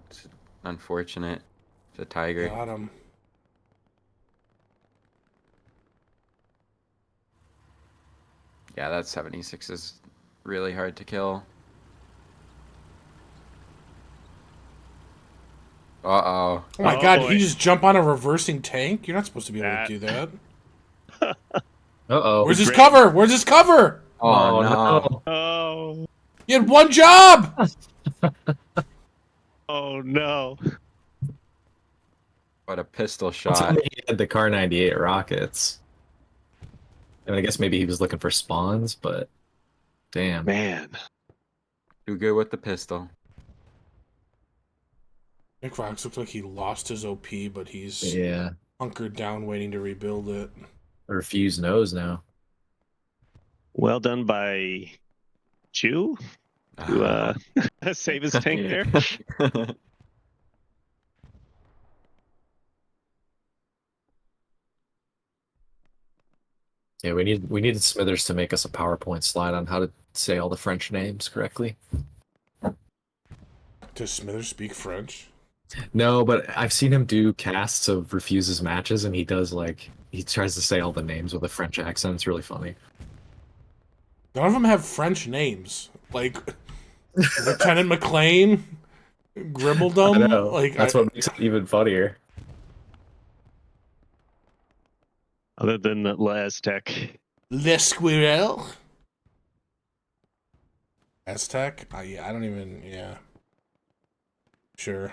it's unfortunate. It's a tiger. Got him. Yeah, that 76 is really hard to kill. Uh-oh. Oh my Oh, god, boy. did he just jump on a reversing tank? You're not supposed to be able That- to do that. Uh-oh. Where's his great. cover? Where's his cover? Oh, no. Oh, He had one job! oh no. What a pistol Well, shot. tell me he had the Car 98 rockets. I mean, I guess maybe he was looking for spawns, but damn. Man. Too good with the pistol. Nick Rocks looked like he lost his OP, but he's Yeah. hunkered down waiting to rebuild it. Refuse knows now. Well done by Chu to save his tank there. Yeah, we needed Smithers to make us a PowerPoint slide on how to say all the French names correctly. Does Smithers speak French? No, but I've seen him do casts of Refuse's matches, and he does he tries to say all the names with a French accent. It's really funny. None of them have French names. Like Lieutenant McLean, Gribbledum. I know. Like That's what makes it even funnier. Other than the Aztec. L'Esquirel. Aztec? Yeah, I don't even. Yeah. Sure.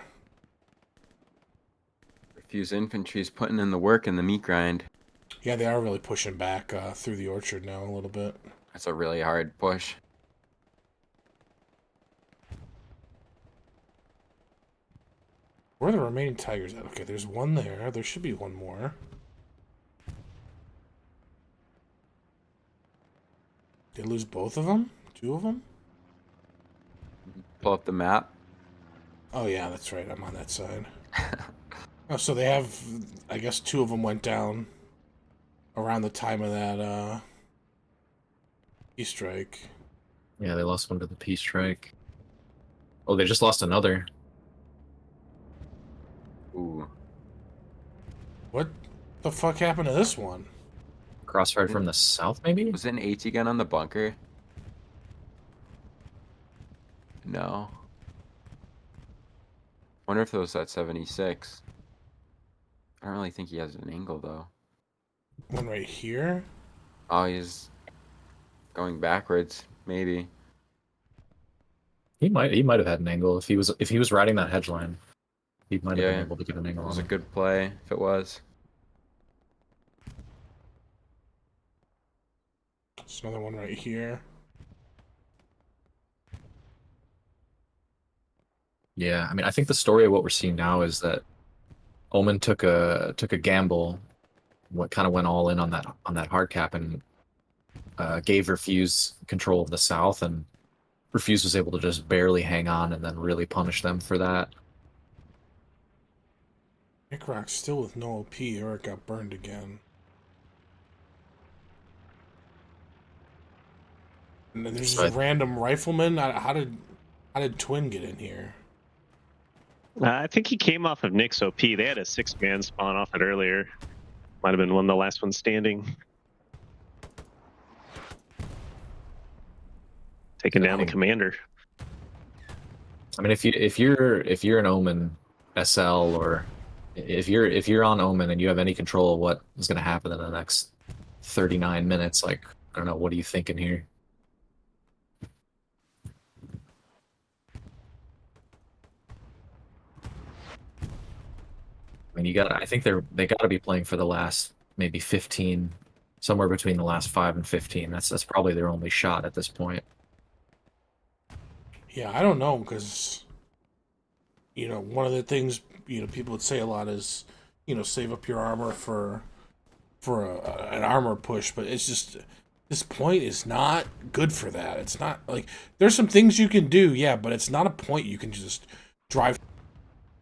Refuse infantry's putting in the work in the meat grind. Yeah, they are really pushing back through the orchard now a little bit. That's a really hard push. Where are the remaining tigers at? Okay, there's one there. There should be one more. Did they lose both of them? Two of them? Pull up the map. Oh, yeah, that's right. I'm on that side. Oh, so they have, I guess two of them went down around the time of that peace strike. Yeah, they lost one to the peace strike. Oh, they just lost another. Ooh. What the fuck happened to this one? Crossfire from the south, maybe? Was it an AT gun on the bunker? No. Wonder if it was that 76. I don't really think he has an angle though. One right here? Oh, he's going backwards, maybe. He might have had an angle if he was riding that hedge line. He might have Yeah, been able to get an It angle was on a it. good play if it was. There's another one right here. Yeah, I mean, I think the story of what we're seeing now is that Omen took a gamble, what kind of went all in on that hard cap and gave Refuse control of the south, and Refuse was able to just barely hang on and then really punish them for that. Nick Rock's still with no OP, or it got burned again. And then there's this random rifleman. How did Twin get in here? I think he came off of Nick's OP. They had a 6-man spawn off it earlier. Might have been one of the last ones standing. Taking down the commander. I mean, if you're an Omen SL, or if you're on Omen and you have any control of what is going to happen in the next 39 minutes, like, I don't know, what are you thinking here? And I think they got to be playing for the last maybe 15, somewhere between the last 5 and 15. That's probably their only shot at this point. Yeah, I don't know, because, one of the things, people would say a lot is, save up your armor for an armor push, but it's just, this point is not good for that. It's not, like, there's some things you can do, yeah, but it's not a point you can just drive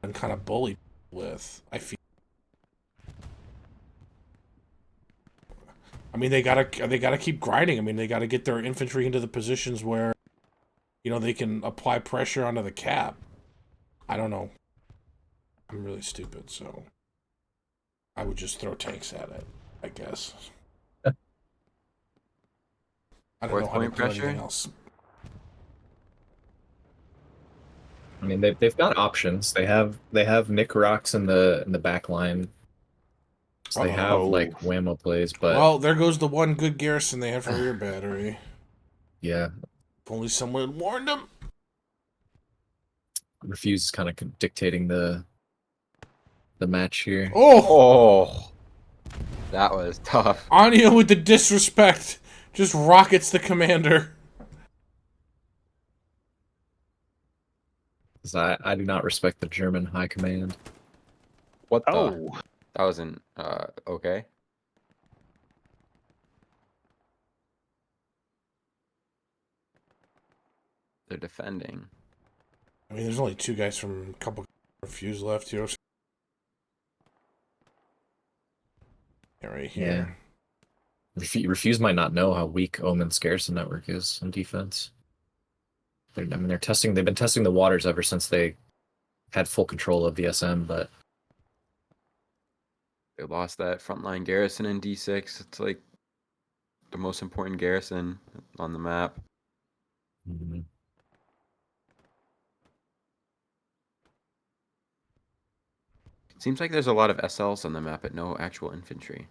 and kind of bully with, I feel. I mean, they gotta keep grinding. I mean, they gotta get their infantry into the positions where, they can apply pressure onto the cap. I don't know. I'm really stupid, so I would just throw tanks at it, I guess. I don't know how to do anything else. I mean, they've got options. They have Nick Rocks in the back line. So they have like whammo plays, but well, there goes the one good garrison they had for rear battery. Yeah. If only someone had warned them. Refuze is kind of dictating the match here. Oh, that was tough. Anya with the disrespect just rockets the commander. I do not respect the German high command. What the? That wasn't okay. They're defending. I mean, there's only 2 guys from a couple Refuze left here. Yeah, right here. Yeah. Refuze might not know how weak Omen's garrison network is in defense. They've been testing the waters ever since they had full control of VSM, but they lost that frontline garrison in D6. It's like the most important garrison on the map. Mm-hmm. It seems like there's a lot of SLs on the map, but no actual infantry.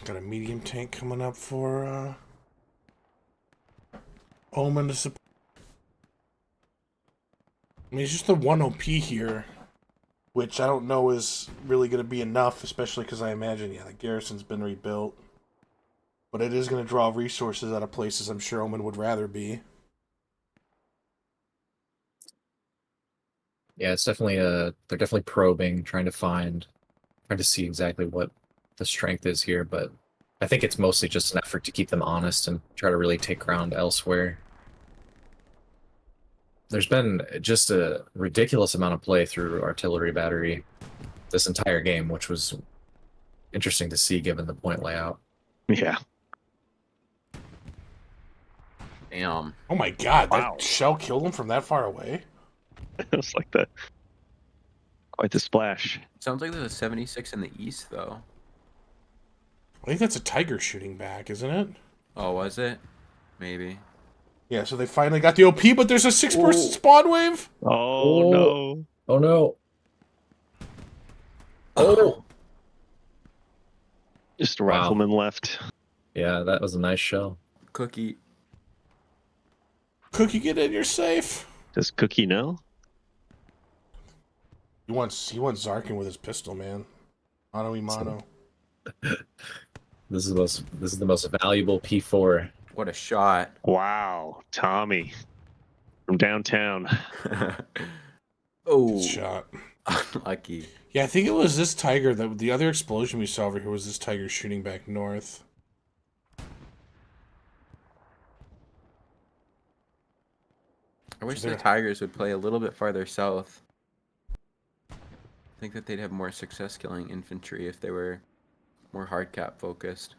Got a medium tank coming up for Omen to support. I mean, it's just the 1 OP here, which I don't know is really going to be enough, especially because I imagine, the garrison's been rebuilt. But it is going to draw resources out of places I'm sure Omen would rather be. Yeah, it's definitely they're definitely probing, trying to see exactly what the strength is here, but I think it's mostly just an effort to keep them honest and try to really take ground elsewhere. There's been just a ridiculous amount of play through artillery battery this entire game, which was interesting to see given the point layout. Yeah. Damn. Oh my god, that shell killed him from that far away? It was like quite the splash. Sounds like there's a 76 in the east, though. I think that's a Tiger shooting back, isn't it? Oh, was it? Maybe. Yeah, so they finally got the OP, but there's a 6-person spawn wave? Oh, no. Oh, no. Oh! Just a rifleman left. Yeah, that was a nice shell. Cookie. Cookie, get in, you're safe. Does Cookie know? He wants Zarkin with his pistol, man. Mano y mano. This is the most valuable P4. What a shot. Wow, Tommy from downtown. Oh, Good shot. Unlucky. Yeah, I think it was this Tiger that the other explosion we saw over here was this Tiger shooting back north. I wish the Tigers would play a little bit farther south. I think that they'd have more success killing infantry if they were more hard cap focused.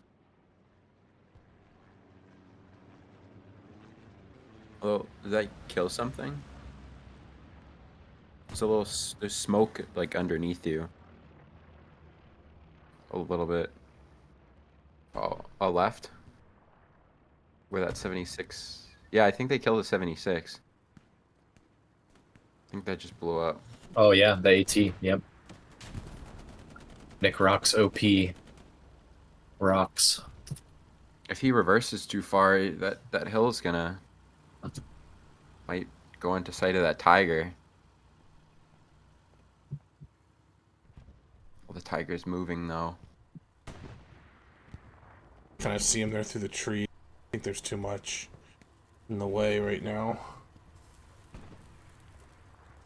Oh, did that kill something? There's smoke like underneath you. A little bit. Oh, left? Where that 76... Yeah, I think they killed the 76. I think that just blew up. Oh yeah, the AT. Yep. Nick rocks OP. Rocks. If he reverses too far, that hill's gonna might go into sight of that tiger. Well, the tiger's moving though. Kind of see him there through the tree. I think there's too much in the way right now.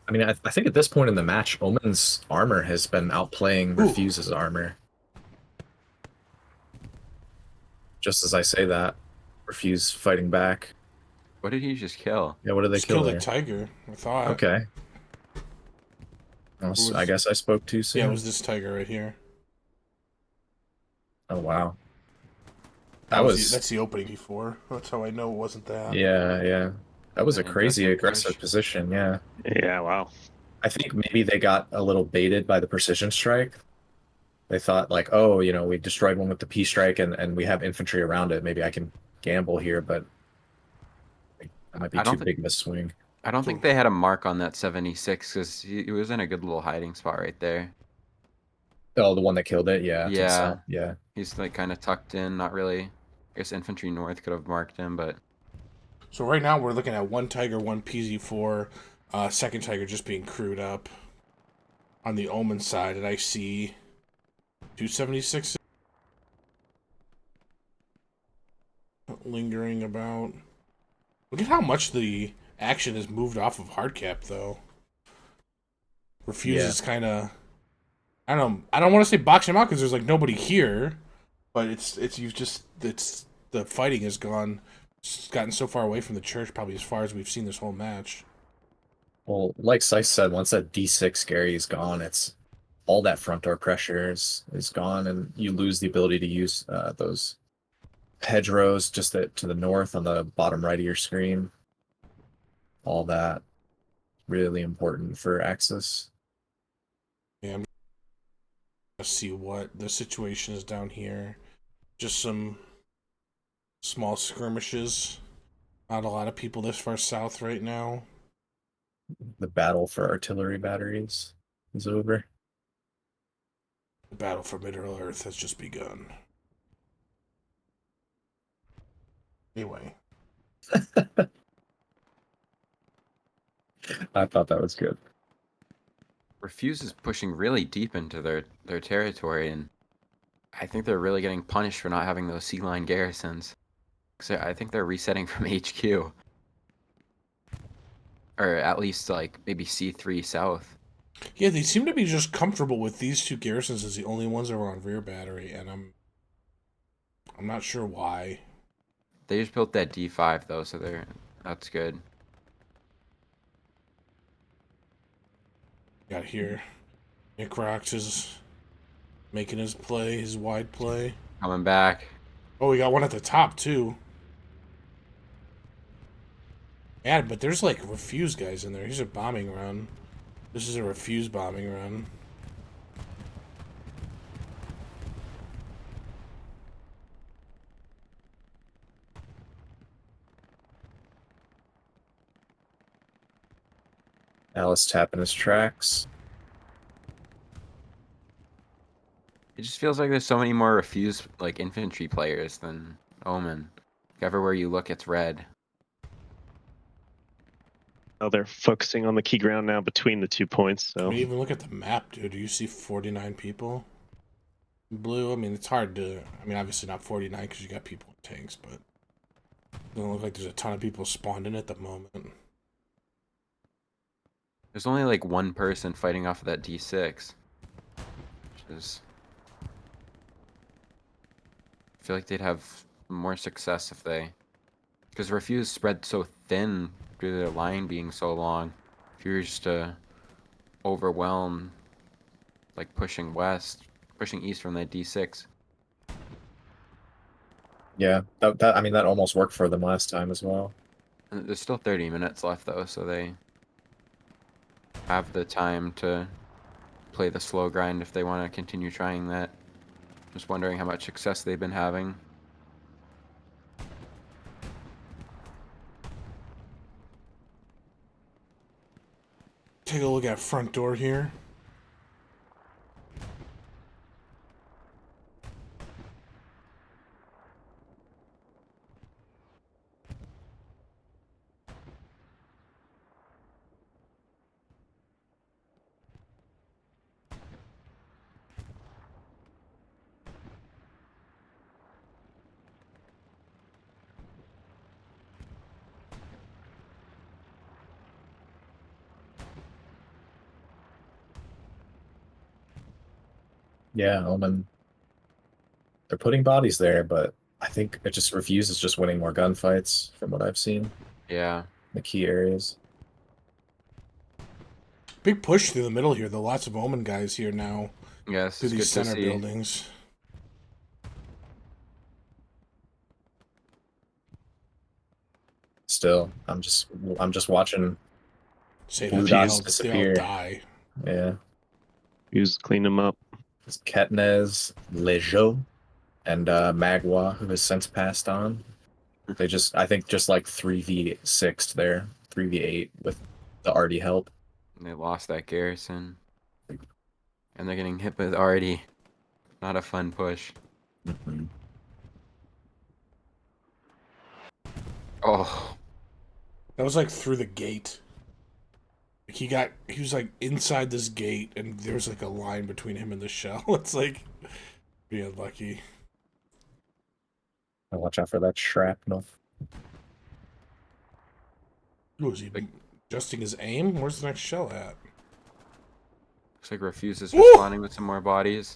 I mean, I think at this point in the match, Omen's armor has been outplaying Refuse's armor. Just as I say that, Refuse fighting back. What did he just kill? Yeah, what did they Just kill killed there? a tiger, I thought. Okay. I guess I spoke too soon. Yeah, it was this tiger right here. Oh, wow. That's the opening before. That's how I know it wasn't that. Yeah. That was a An crazy interesting aggressive push. position, yeah. Yeah, wow. I think maybe they got a little baited by the precision strike. They thought like, oh, we destroyed one with the P strike and we have infantry around it. Maybe I can gamble here, but that might be too big of a swing. I don't think they had a mark on that 76 because he was in a good little hiding spot right there. Oh, the one that killed it? Yeah, to the Yeah. south. Yeah. He's like kind of tucked in, not really. I guess infantry north could have marked him, but So right now we're looking at one tiger, one PZ4, second tiger just being crewed up on the Omen side, and I see 276 lingering about. Look at how much the action has moved off of Hardcap, though. Refuze is kind of, I don't want to say boxing him out because there's like nobody here, but the fighting has gotten so far away from the church, probably as far as we've seen this whole match. Well, like Seiss said, once that D6 Gary is gone, it's all that front door pressure is gone, and you lose the ability to use those hedgerows just to the north on the bottom right of your screen. All that really important for Axis. Yeah, I'm gonna see what the situation is down here. Just some small skirmishes. Not a lot of people this far south right now. The battle for artillery batteries is over. The battle for Middle Earth has just begun. Anyway. I thought that was good. Refuze is pushing really deep into their territory, and I think they're really getting punished for not having those sea line garrisons. Because I think they're resetting from HQ. Or at least, like, maybe C3 south. Yeah, they seem to be just comfortable with these two garrisons as the only ones that were on rear battery, and I'm not sure why. They just built that D5, though, so that's good. Got here. Nick Rocks is making his play, his wide play. Coming back. Oh, we got one at the top, too. Yeah, but there's like Refuze guys in there. Here's a bombing run. This is a Refuze bombing run. Alice tapping his tracks. It just feels like there's so many more Refuze, like, infantry players than Omen. Like, everywhere you look, it's red. Oh, they're focusing on the key ground now between the 2 points. So I mean, even look at the map, dude. Do you see 49 people? Blue, I mean, it's hard to... I mean, obviously not 49 because you got people in tanks, but... It doesn't look like there's a ton of people spawned in at the moment. There's only, like, one person fighting off of that D6. Which is... I feel like they'd have more success if they... Because Refuze spread so thin due to their line being so long. If you were just to overwhelm, like, pushing east from that D6. Yeah, that almost worked for them last time as well. And there's still 30 minutes left, though, so they have the time to play the slow grind if they want to continue trying that. Just wondering how much success they've been having. Take a look at front door here. Yeah, Omen. They're putting bodies there, but I think it just Refuse is just winning more gunfights from what I've seen. Yeah. The key areas. Big push through the middle here, though. Lots of Omen guys here now Yes, through it's these good to center see. buildings. Still, I'm just watching Say blue that dots they all disappear. die. Yeah. Use clean them up. It's Ketnez, Lejo, and Magua, who has since passed on. They just, I think, just like 3v6 there, 3v8 with the Artie help. They lost that garrison. And they're getting hit with already. Not a fun push. Mm-hmm. Oh, That was like through the gate. He was like inside this gate, and there was like a line between him and the shell. It's like pretty unlucky. Watch out for that shrapnel. Ooh, is he adjusting his aim? Where's the next shell at? looks like Refuze Woo! responding with some more bodies.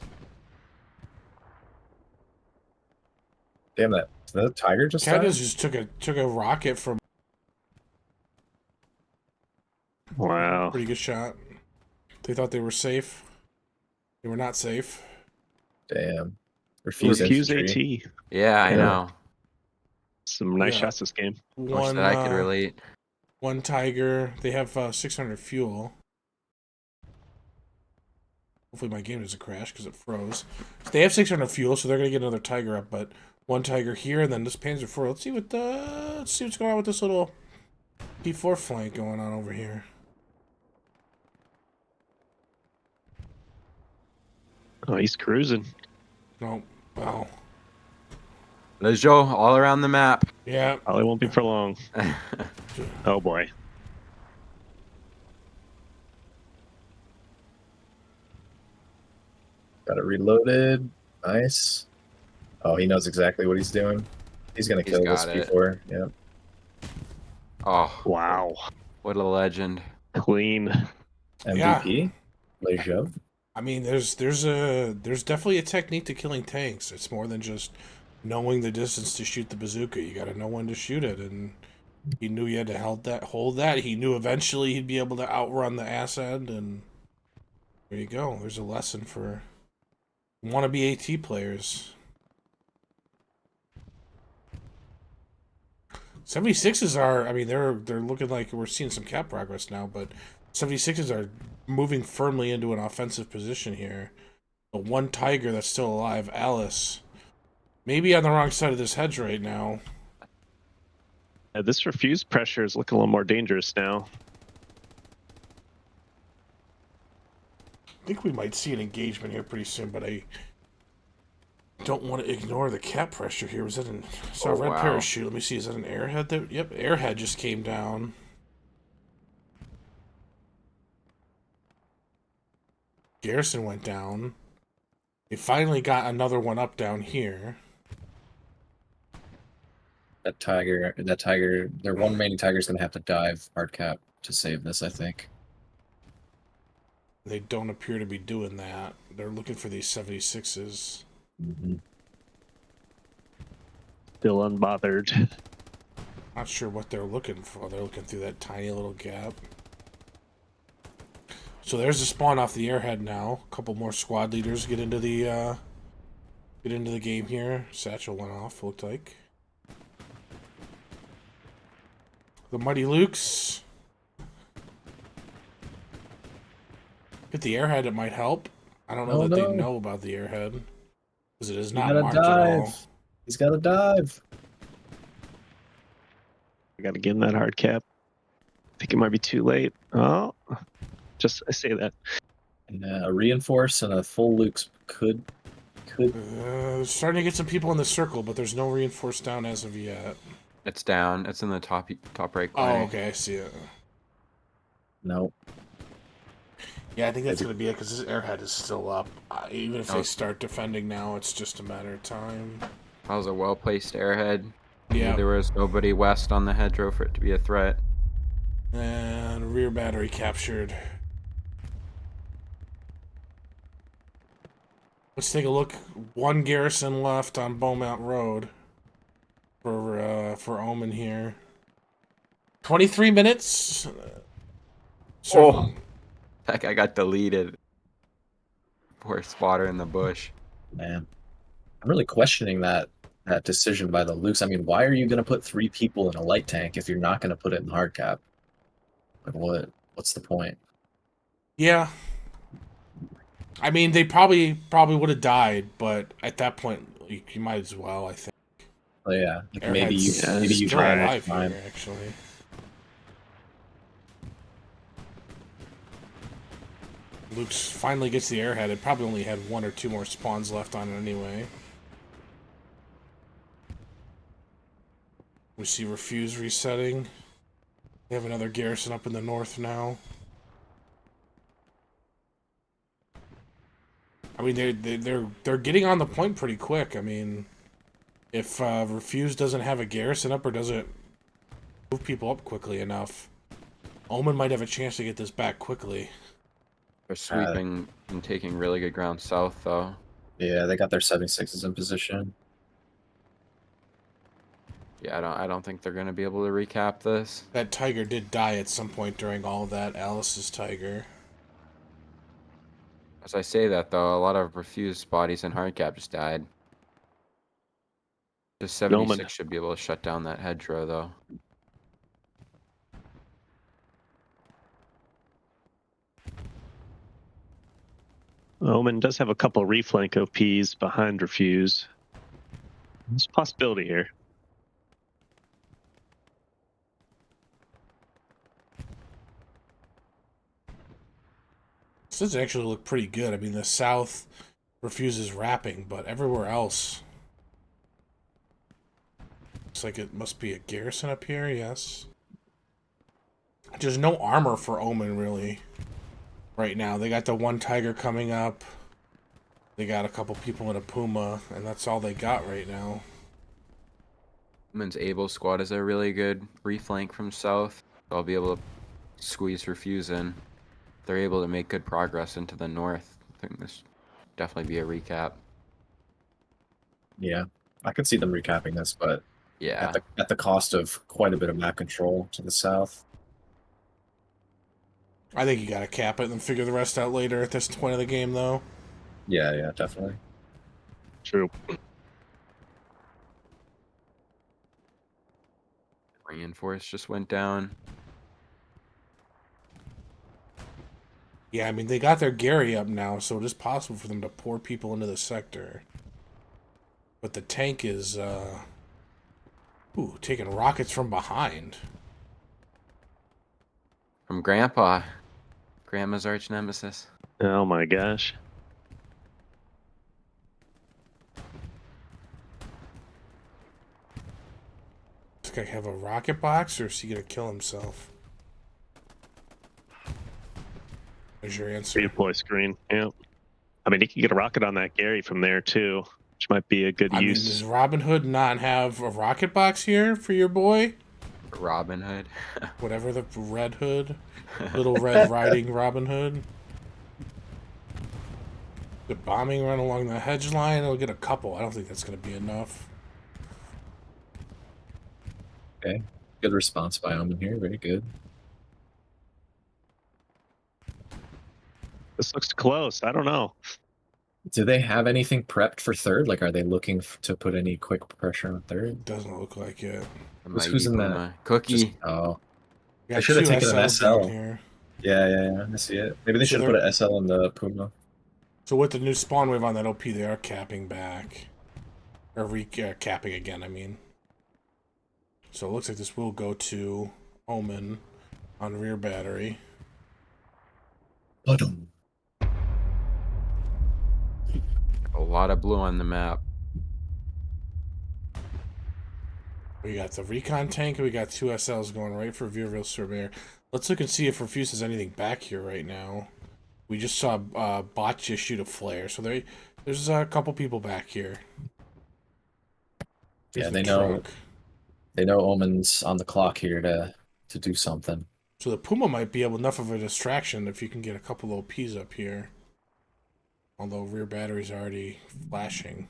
Damn that! Did the tiger just die? Canada's just took a rocket from. Wow. Pretty good shot. They thought they were safe. They were not safe. Damn. Refuse Refuse infantry. AT. Yeah, I Yeah. know. Some nice Yeah. shots this game. Wish One that I could relate. one tiger. They have 600 fuel. Hopefully my game doesn't crash because it froze. They have 600 fuel, so they're gonna get another tiger up. But one tiger here, and then this Panzer IV. Let's see what's going on with this little P4 flank going on over here. Oh, he's cruising. No, wow. Lejo all around the map. Yeah. Probably won't be for long. Oh boy. Got it reloaded. Nice. Oh, he knows exactly what he's doing. He's gonna kill this got it. P4. Yeah. Oh, Wow. what a legend. Clean. MVP. Lejo. I mean, there's definitely a technique to killing tanks. It's more than just knowing the distance to shoot the bazooka. You got to know when to shoot it, and he knew he had to hold that. He knew eventually he'd be able to outrun the ass end, and there you go. There's a lesson for wannabe AT players. 76s are, I mean, they're looking like we're seeing some cap progress now, but 76s are moving firmly into an offensive position here. The one tiger that's still alive, Alice, maybe on the wrong side of this hedge right now. This refuse pressure is looking a little more dangerous now. I think we might see an engagement here pretty soon, but I don't want to ignore the cap pressure here. Was that an saw a red wow. parachute? Let me see. Is that an airhead? That yep, airhead just came down. Garrison went down. They finally got another one up down here. That tiger. Their one remaining tiger's gonna have to dive hard cap to save this, I think. They don't appear to be doing that. They're looking for these 76s. Mm-hmm. Still unbothered. Not sure what they're looking for. They're looking through that tiny little gap. So there's a spawn off the airhead now. A couple more squad leaders get into the game here. Satchel went off, looked like. The Mighty Lukes. Hit the airhead, it might help. I don't know they know about the airhead. Because it is not marked at all. He's gotta dive. I gotta get in that hard cap. I think it might be too late. Oh, just I say that. And a reinforce and a full Luke's could. Starting to get some people in the circle, but there's no reinforced down as of yet. It's down. It's in the top right corner. Oh, okay, I see it. No. Yeah, I think that's going to be it, because this airhead is still up. Even if they start defending now, it's just a matter of time. That was a well-placed airhead. Yeah. There was nobody west on the hedgerow for it to be a threat. And rear battery captured. Let's take a look. One garrison left on Beaumont Road for Omen here. 23 minutes. Oh, that guy got deleted. Poor spotter in the bush. Man, I'm really questioning that decision by the Luke's. I mean, why are you going to put 3 people in a light tank if you're not going to put it in the hard cap? Like, what's the point? Yeah. I mean, they probably would have died, but at that point, you might as well, I think. Oh yeah, like Airhead's maybe you still manage alive time. here, actually. Luke's finally gets the airhead. It probably only had 1 or 2 more spawns left on it anyway. We see Refuze resetting. They have another garrison up in the north now. I mean, they're getting on the point pretty quick. I mean, if Refuze doesn't have a garrison up or doesn't move people up quickly enough, Omen might have a chance to get this back quickly. They're sweeping and taking really good ground south, though. Yeah, they got their 76s in position. Yeah, I don't think they're gonna be able to recap this. That tiger did die at some point during all of that. Alice's tiger. As I say that, though, a lot of refused bodies in hardcap just died. The 76 should be able to shut down that hedgerow, though. Omen does have a couple reflank OPs behind Refuze. There's a possibility here. This does actually look pretty good. I mean, the south refuses wrapping, but everywhere else looks like it must be a garrison up here, yes. There's no armor for Omen, really, right now. They got the 1 tiger coming up. They got a couple people in a Puma, and that's all they got right now. Omen's Able squad is a really good reflank from south. I'll be able to squeeze Refuze in. They're able to make good progress into the north. I think this definitely be a recap. Yeah, I could see them recapping this, but Yeah, at the cost of quite a bit of map control to the south. I think you gotta cap it and figure the rest out later at this point of the game, though. Yeah, definitely. True. Reinforce just went down. Yeah, I mean, they got their Gary up now, so it is possible for them to pour people into the sector. But the tank is, taking rockets from behind. From Grandpa. Grandma's arch nemesis. Oh my gosh. Does this guy have a rocket box, or is he gonna kill himself? There's your answer. Redeploy screen. Yeah. I mean, he can get a rocket on that Gary from there too, which might be a good I use. mean, does Robin Hood not have a rocket box here for your boy? Robin Hood. Whatever the Red Hood. Little Red Riding Robin Hood. The bombing run along the hedge line, it'll get a couple. I don't think that's going to be enough. Okay, good response by Omen here. Very good. This looks close. I don't know. Do they have anything prepped for third? Like, are they looking to put any quick pressure on third? Doesn't look like it. Who's in that? Cookie. Oh, I I should have taken an SL. Here. Yeah, I see it. Maybe they should have put an SL in the Puma. So with the new spawn wave on that OP, they are capping back. Or capping again, I mean. So it looks like this will go to Omen on rear battery. A lot of blue on the map. We got the recon tank, and we got 2 SLs going right for Refuze. Let's look and see if Refuze has anything back here right now. We just saw Botcha shoot a flare, so there's a couple people back here. Yeah, they know Omen's on the clock here to do something. So the Puma might be enough of a distraction if you can get a couple OPs up here. Although rear battery's already flashing.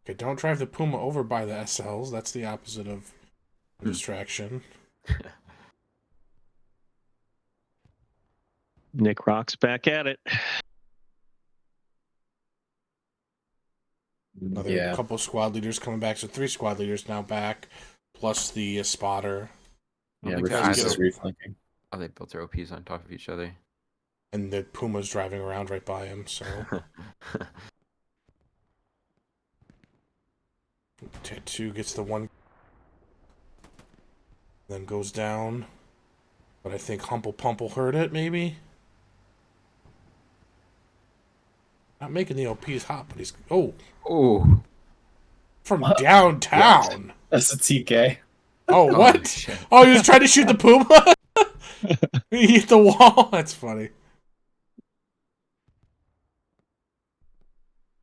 Okay, don't drive the Puma over by the SLs. That's the opposite of distraction. Nick Rock's back at it. Another couple squad leaders coming back. So 3 squad leaders now back, plus the spotter. Yeah, Refuze is reflanking. Oh, they built their OPs on top of each other. And the Puma's driving around right by him, so... Tattoo gets the one... Then goes down. But I think Humple Pumple heard it, maybe? Not making the OPs hot, but he's... Oh! Oh! From downtown! That's a TK. Oh, what? Oh, he was trying to shoot the Puma? He hit the wall? That's funny.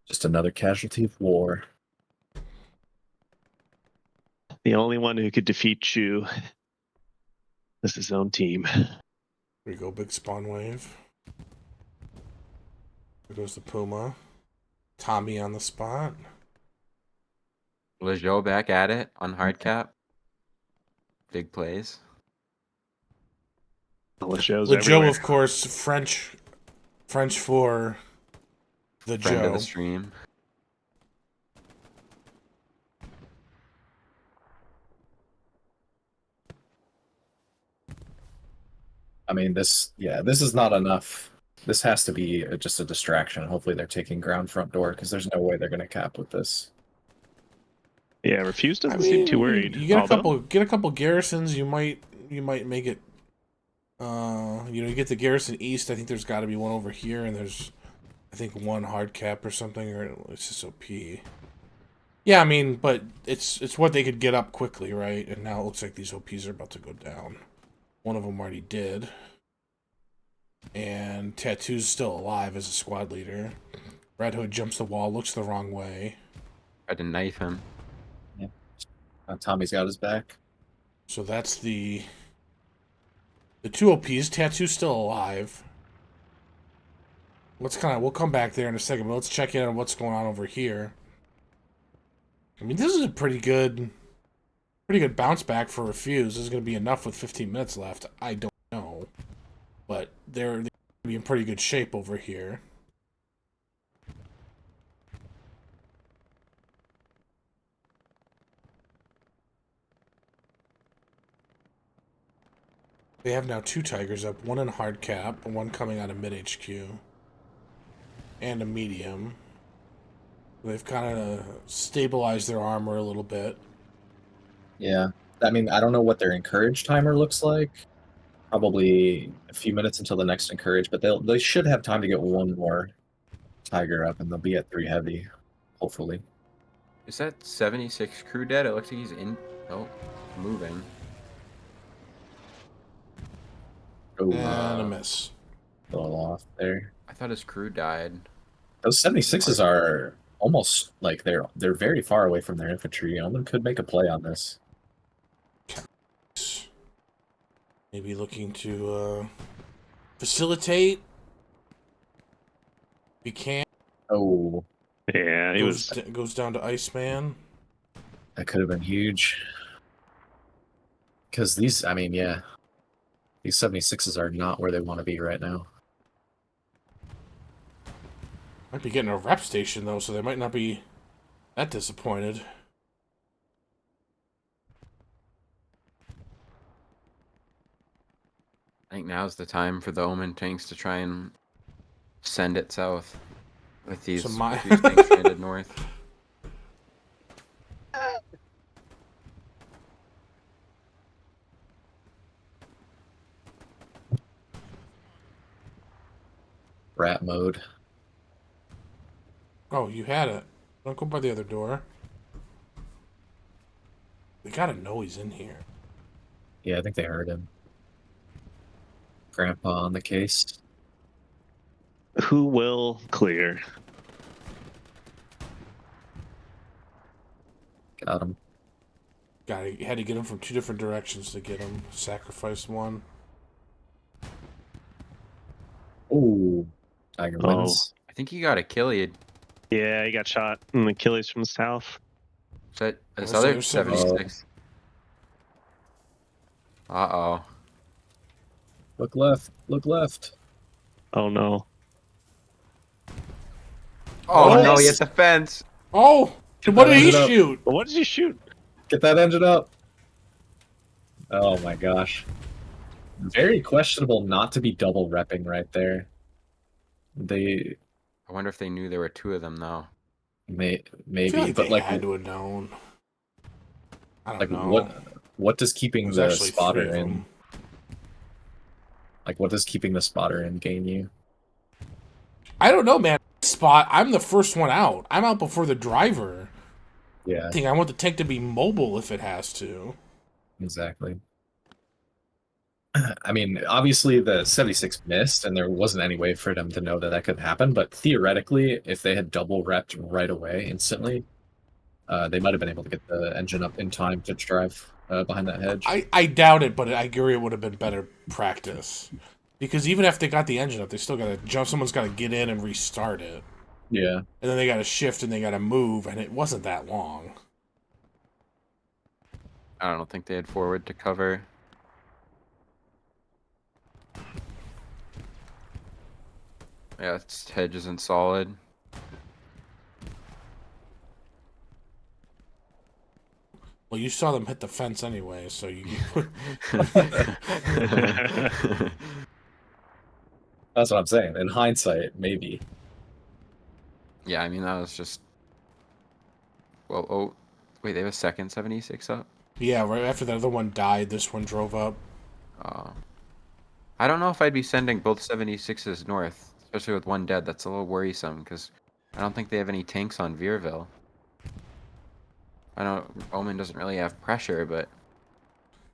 Just another casualty of war. The only one who could defeat Chu is his own team. Here we go, big spawn wave. There goes the Puma. Tommy on the spot. Lejeune back at it on hard cap. Big plays. Lejeune, of course, French for the Friend Joe. of the stream. I mean, this is not enough. This has to be just a distraction. Hopefully they're taking ground front door, because there's no way they're going to cap with this. Yeah, Refuze doesn't seem too worried. You get a couple garrisons, you might make it. You get the garrison east. I think there's got to be one over here, and there's, I think, one hard cap or something, or it's just OP. Yeah, I mean, but it's what they could get up quickly, right? And now it looks like these OPs are about to go down. One of them already did. And Tattoo's still alive as a squad leader. Red Hood jumps the wall, looks the wrong way. Tried to knife him. Yeah. Tommy's got his back. So that's the 2 OPs. Tattoo's still alive. We'll come back there in a second, but let's check in on what's going on over here. I mean, this is a pretty good bounce back for Refuze. This is going to be enough with 15 minutes left. I don't know. But they're going to be in pretty good shape over here. They have now 2 Tigers up, one in hard cap, and one coming out of mid HQ. And a medium. They've kind of stabilized their armor a little bit. Yeah. I mean, I don't know what their encourage timer looks like. Probably a few minutes until the next encourage, but they should have time to get one more Tiger up, and they'll be at 3 heavy, hopefully. Is that 76 crew dead? It looks like he's in. Oh, moving. Oh, And a miss. A little off there. I thought his crew died. Those 76s are almost like they're very far away from their infantry. Omen could make a play on this. Maybe looking to facilitate. We can. Oh. Yeah, goes down to Iceman. That could have been huge. Because these, I mean, yeah. These 76s are not where they want to be right now. Might be getting a rep station, though, so they might not be that disappointed. I think now's the time for the Omen tanks to try and send it south with these, with these tanks stranded north. Rat mode. Oh, you had it. Don't go by the other door. They gotta know he's in here. Yeah, I think they heard him. Grandpa on the case. Who will clear? Got him. Had to get him from 2 different directions to get him. Sacrificed one. Tiger Oh. wins. I think he got Achilles. Yeah, he got shot in Achilles from the south. Is that this What's the other other 76? Uh-oh. Look left. Look left. Oh no. Oh, no, he Yes! hit the fence. Oh! Get What that did he engine up. shoot? But what did you shoot? Get that engine up. Oh my gosh. Very questionable not to be double repping right there. They I wonder if they knew there were two of them, though. I maybe, feel like but they like had to have known. I don't know. what does It keeping was the actually 3 spotter of in? them. Like what does keeping the spotter in gain you? I don't know, man. Spot. I'm the first one out. I'm out before the driver. Yeah, I want the tank to be mobile if it has to. exactly. I mean, obviously the 76 missed, and there wasn't any way for them to know that that could happen. But theoretically, if they had double repped right away, instantly, they might have been able to get the engine up in time to drive behind that hedge. I doubt it, but I agree it would have been better practice. Because even if they got the engine up, they still got to jump. Someone's got to get in and restart it. Yeah. And then they got to shift and they got to move, and it wasn't that long. I don't think they had forward to cover. Yeah, its hedge isn't solid. Well, you saw them hit the fence anyway, so you. That's what I'm saying. In hindsight, maybe. Yeah, I mean, that was just... Well, oh, wait, they have a second 76 up? Yeah, right after the other one died, this one drove up. I don't know if I'd be sending both 76s north, especially with one dead. That's a little worrisome, because I don't think they have any tanks on Veerville. I know Omen doesn't really have pressure, but...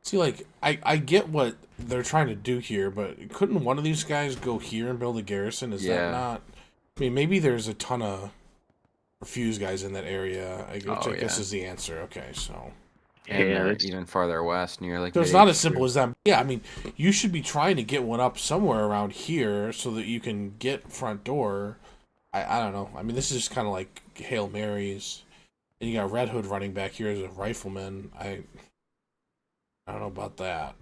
See, like, I get what they're trying to do here, but couldn't one of these guys go here and build a garrison? Is that not... I mean, maybe there's a ton of Refuze guys in that area, which I guess is the answer. Okay, so... And even farther west, near like... So it's not as simple as that. Yeah, I mean, you should be trying to get one up somewhere around here so that you can get front door. I don't know. I mean, this is just kind of like Hail Marys. And you got Red Hood running back here as a rifleman. I don't know about that.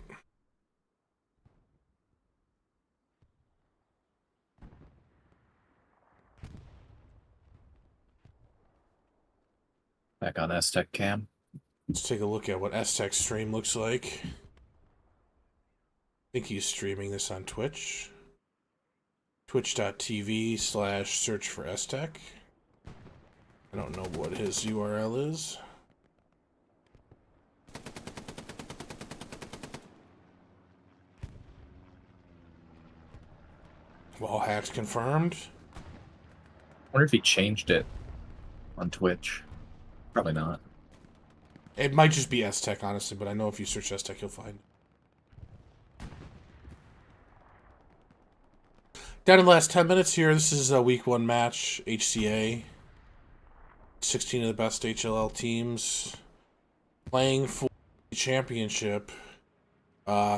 Back on S-Tech cam. Let's take a look at what S-Tech stream looks like. I think he's streaming this on Twitch. Twitch.tv/search for S-Tech. I don't know what his URL is. Wall hacks confirmed. I wonder if he changed it on Twitch. Probably not. It might just be S-Tech, honestly, but I know if you search S-Tech, you'll find it. Down in the last 10 minutes here, this is a week 1 match, HCA. 16 of the best HLL teams playing for the championship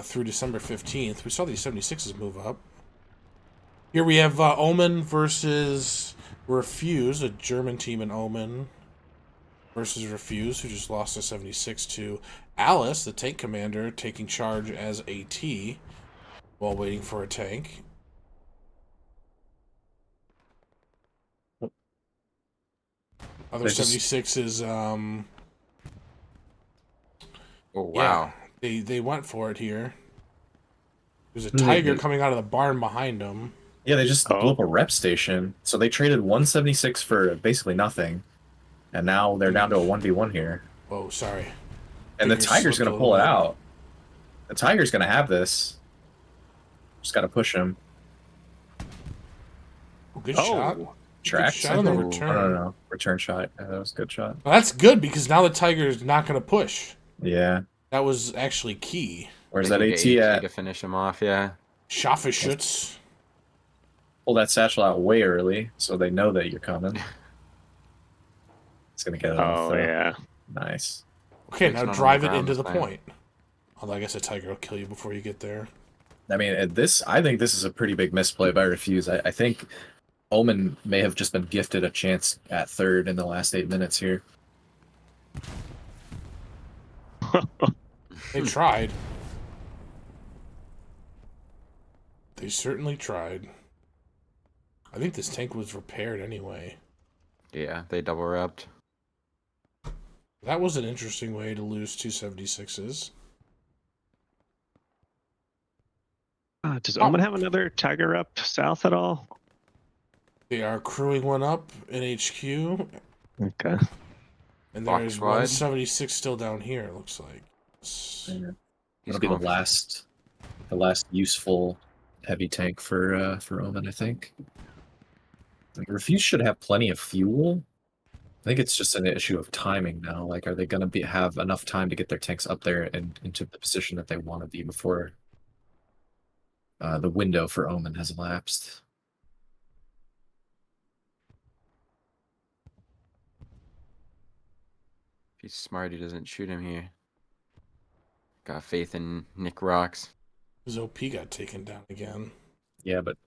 through December 15th. We saw these 76s move up. Here we have Omen versus Refuze, a German team in Omen, versus Refuze, who just lost a 76 to Alice, the tank commander, taking charge as AT while waiting for a tank. Other 76 is Oh, wow. yeah, they went for it here. There's a tiger coming out of the barn behind them. Yeah, they just blew up a rep station. So they traded 176 for basically nothing. And now they're down to a 1v1 here. Whoa, sorry. And the Tiger's going to pull it out. The Tiger's going to have this. Just got to push him. Oh, good shot. Track shot on the return. No. Return shot. Yeah, that was a good shot. Well, that's good because now the Tiger's not going to push. Yeah. That was actually key. Where's that AT at? To finish him off, yeah. Schafferschutz. Pull that satchel out way early so they know that you're coming. It's going to get it off. Oh, yeah. Nice. Okay, It's now not drive on it the into the ground, point. Although I guess a Tiger will kill you before you get there. I mean, I think this is a pretty big misplay by Refuze. I think Omen may have just been gifted a chance at third in the last 8 minutes here. They tried. They certainly tried. I think this tank was repaired anyway. Yeah, they double wrapped. That was an interesting way to lose 276s. Does Omen have another Tiger up south at all? They are crewing one up in HQ. Okay. And Box there's wide. 176 still down here, it looks like. Yeah. He's That'll be going the last useful heavy tank for Omen, I think. Like, Refuze should have plenty of fuel. I think it's just an issue of timing now. Like, are they going to have enough time to get their tanks up there and into the position that they want to be before the window for Omen has elapsed? If he's smart, he doesn't shoot him here. Got faith in Nick Rocks. His OP got taken down again. Yeah, but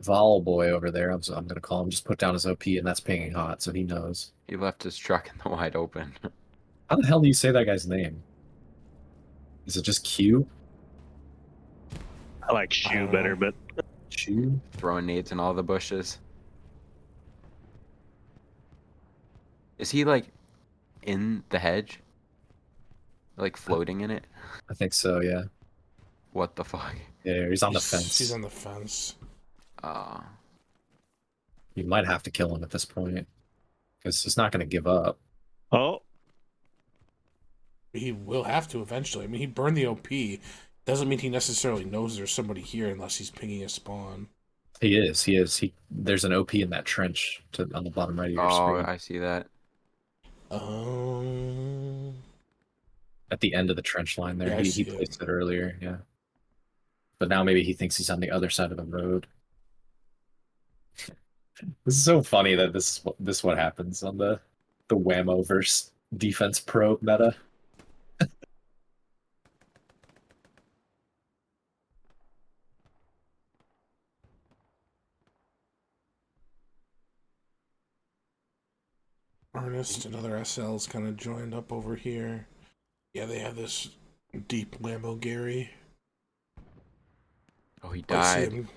Vol Boy over there, I'm going to call him, just put down his OP, and that's pinging hot, so he knows. He left his truck in the wide open. How the hell do you say that guy's name? Is it just Q? I like Shoe better, but Q? Throwing nades in all the bushes. Is he like in the hedge? Like floating in it? I think so, yeah. What the fuck? Yeah, he's on the fence. He's on the fence. You might have to kill him at this point, because he's not going to give up. oh, He will have to eventually. I mean, he burned the OP. Doesn't mean he necessarily knows there's somebody here unless he's pinging a spawn. He is. There's an OP in that trench on the bottom right of your screen. I see that. At the end of the trench line there. Yeah, he placed it earlier, yeah. But now maybe he thinks he's on the other side of the road. This is so funny that this is what happens on the Whammo versus defense pro meta. Ernest and other SLs kind of joined up over here. Yeah, they have this deep Lambo Gary. Oh, he I see died. him.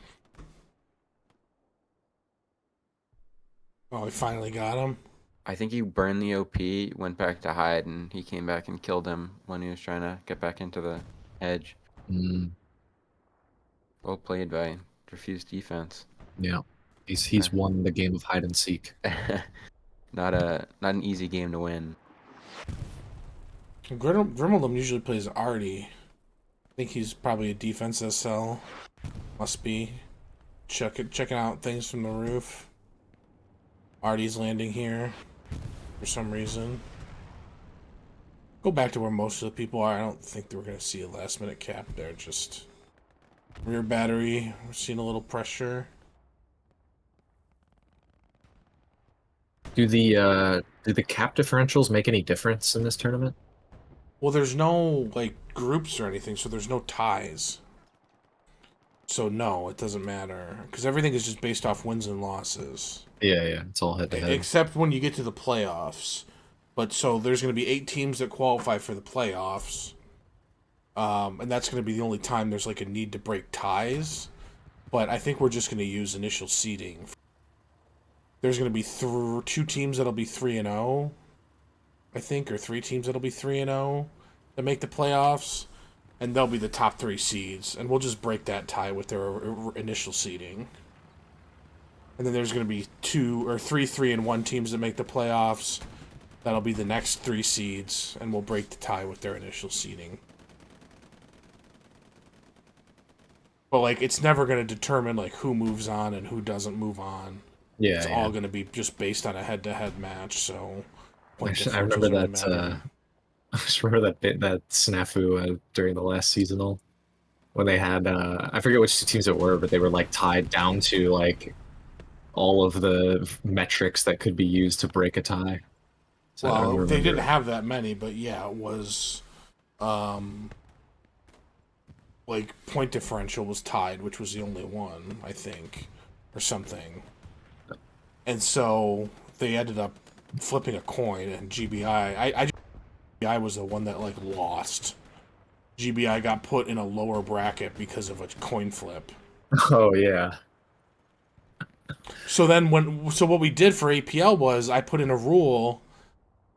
Oh, we finally got him. I think he burned the OP, went back to hide, and he came back and killed him when he was trying to get back into the edge. Well played by Refuze defense. Yeah. He's won the game of hide and seek. Not an easy game to win. Grimmeldum usually plays Artie. I think he's probably a defense SL. Must be. Checking out things from the roof. Artie's landing here for some reason. Go back to where most of the people are. I don't think that we're going to see a last minute cap there. Just rear battery. We're seeing a little pressure. Do the cap differentials make any difference in this tournament? Well, there's no like groups or anything, so there's no ties. So no, it doesn't matter because everything is just based off wins and losses. Yeah, it's all head to head. Except when you get to the playoffs. But so there's going to be 8 teams that qualify for the playoffs. And that's going to be the only time there's like a need to break ties. But I think we're just going to use initial seeding. There's going to be 2 teams that'll be 3-0, I think, or 3 teams that'll be 3-0 that make the playoffs, and they'll be the top 3 seeds, and we'll just break that tie with their initial seeding. And then there's going to be 2 or 3 3-1 teams that make the playoffs. That'll be the next 3 seeds, and we'll break the tie with their initial seeding. But like, it's never going to determine like who moves on and who doesn't move on. Yeah, It's all going to be just based on a head-to-head match. So I remember that. I just remember that snafu during the last seasonal when they had I forget which 2 teams it were, but they were like tied down to like all of the metrics that could be used to break a tie. So well, they didn't have that many, but yeah, it was like point differential was tied, which was the only one, I think, or something. And so they ended up flipping a coin, and GBI was the one that like lost. GBI got put in a lower bracket because of a coin flip. Oh yeah. So then what we did for APL was I put in a rule,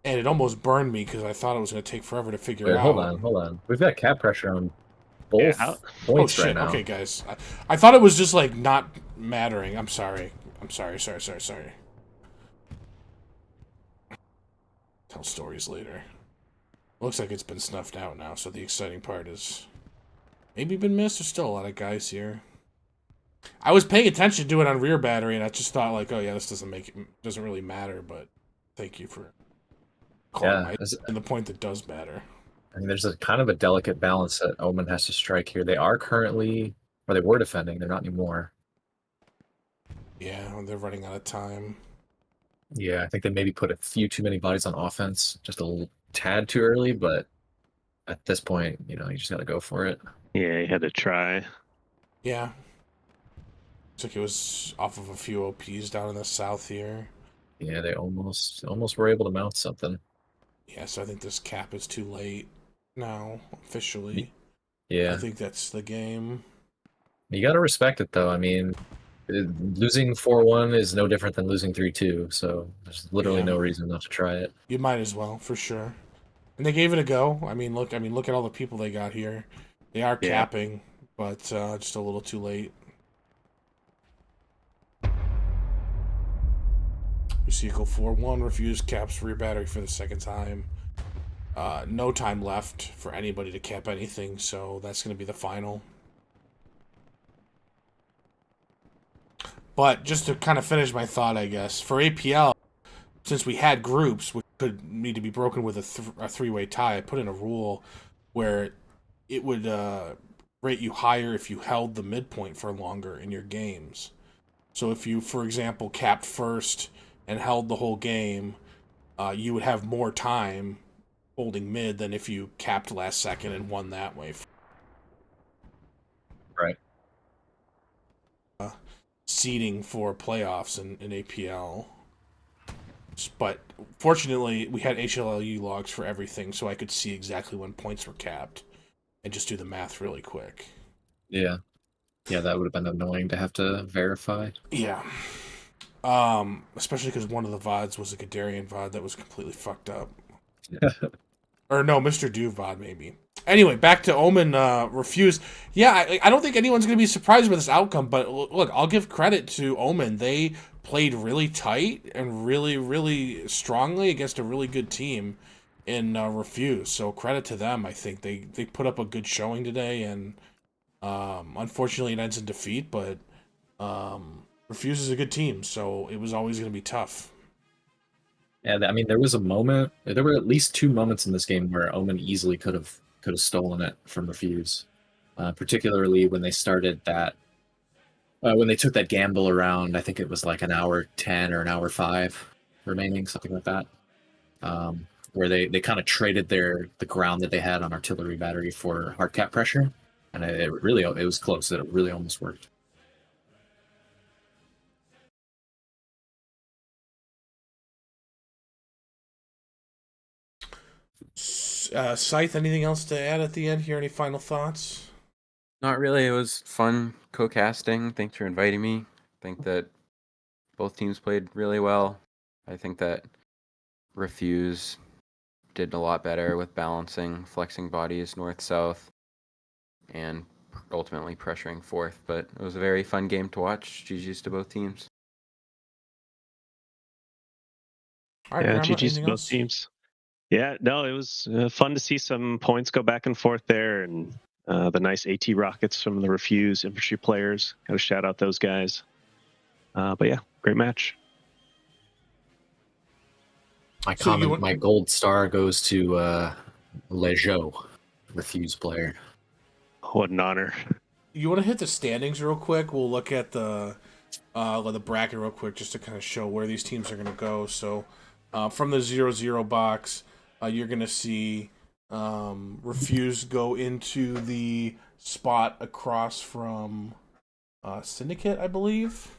and it almost burned me because I thought it was going to take forever to figure Wait, out. hold on. We've got cap pressure on Yeah, both Oh points right shit! now. Okay, guys, I thought it was just like not mattering. I'm sorry. Sorry. Tell stories later. Looks like it's been snuffed out now, so the exciting part is maybe been missed. There's still a lot of guys here. I was paying attention to it on rear battery, and I just thought like, oh yeah, this doesn't really matter. But thank you for calling Yeah, the point that does matter. I mean, there's a kind of a delicate balance that Omen has to strike here. They are currently, or they were defending. They're not anymore. Yeah, they're running out of time. Yeah, I think they maybe put a few too many bodies on offense, just a little tad too early. But at this point, you just got to go for it. Yeah, he had to try. Yeah. Looks like it was off of a few OPs down in the south here. Yeah, they almost were able to mount something. Yeah, so I think this cap is too late now, officially. Yeah. I think that's the game. You got to respect it, though. I mean, losing 4-1 is no different than losing 3-2, so there's literally no reason not to try it. You might as well, for sure. And they gave it a go. I mean, look at all the people they got here. They are capping, but just a little too late. We see equal 4-1, Refuze caps rear battery for the second time. No time left for anybody to cap anything, so that's going to be the final. But just to kind of finish my thought, I guess, for APL, since we had groups which could need to be broken with a three-way tie, I put in a rule where it would rate you higher if you held the midpoint for longer in your games. So if you, for example, capped first and held the whole game, you would have more time holding mid than if you capped last second and won that way. Right. Seeding for playoffs in APL. But fortunately, we had HLLU logs for everything, so I could see exactly when points were capped and just do the math really quick. Yeah. Yeah, that would have been annoying to have to verify. Yeah. Especially because one of the VODs was a Gadarian VOD that was completely fucked up. Or no, Mr. Do VOD maybe. Anyway, back to Omen Refuze. Yeah, I don't think anyone's going to be surprised by this outcome, but look, I'll give credit to Omen. They played really tight and really, really strongly against a really good team in Refuze. So credit to them. I think they put up a good showing today, and unfortunately it ends in defeat, but Refuze is a good team, so it was always going to be tough. Yeah, I mean, there was a moment. There were at least 2 moments in this game where Omen easily could have stolen it from Refuze, particularly when they started that. When they took that gamble around, I think it was like an hour 10 or an hour 5 remaining, something like that, where they kind of traded the ground that they had on artillery battery for hard cap pressure, and it was close. It really almost worked. Scythe, anything else to add at the end here? Any final thoughts? Not really. It was fun co-casting. Thanks for inviting me. I think that both teams played really well. I think that Refuze did a lot better with balancing, flexing bodies north-south, and ultimately pressuring fourth. But it was a very fun game to watch. GG's to both teams. All right, Yeah, Grandma, GG's to anything both else? teams. Yeah, no, it was fun to see some points go back and forth there, and the nice AT rockets from the Refuze infantry players. Got to shout out those guys. But yeah, great match. My gold star goes to Lejo, Refuze player. What an honor. You want to hit the standings real quick? We'll look at the bracket real quick just to kind of show where these teams are going to go. So from the 0-0 box, you're going to see Refuze go into the spot across from Syndicate, I believe.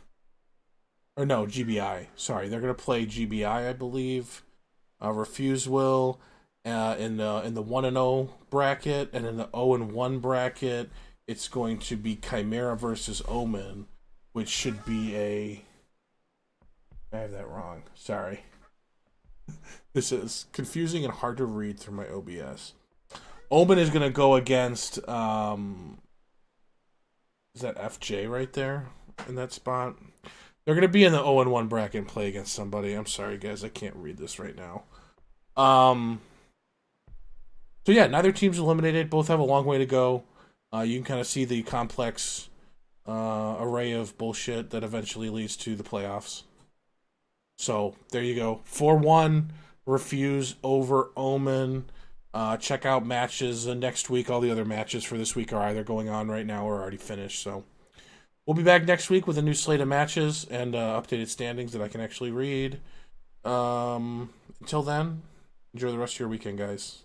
Or no, GBI. Sorry, they're gonna play GBI, I believe. Refuze will in the 1-0 bracket, and in the 0-1 bracket, it's going to be Chimera versus Omen, which should be a. I have that wrong. Sorry. This is confusing and hard to read through my OBS. Omen is gonna go against. Is that FJ right there in that spot? They're going to be in the 0-1 bracket and play against somebody. I'm sorry, guys. I can't read this right now. So, yeah, neither team's eliminated. Both have a long way to go. You can kind of see the complex array of bullshit that eventually leads to the playoffs. So, there you go. 4-1, Refuze over Omen. Check out matches next week. All the other matches for this week are either going on right now or already finished, so... We'll be back next week with a new slate of matches and updated standings that I can actually read. Until then, enjoy the rest of your weekend, guys.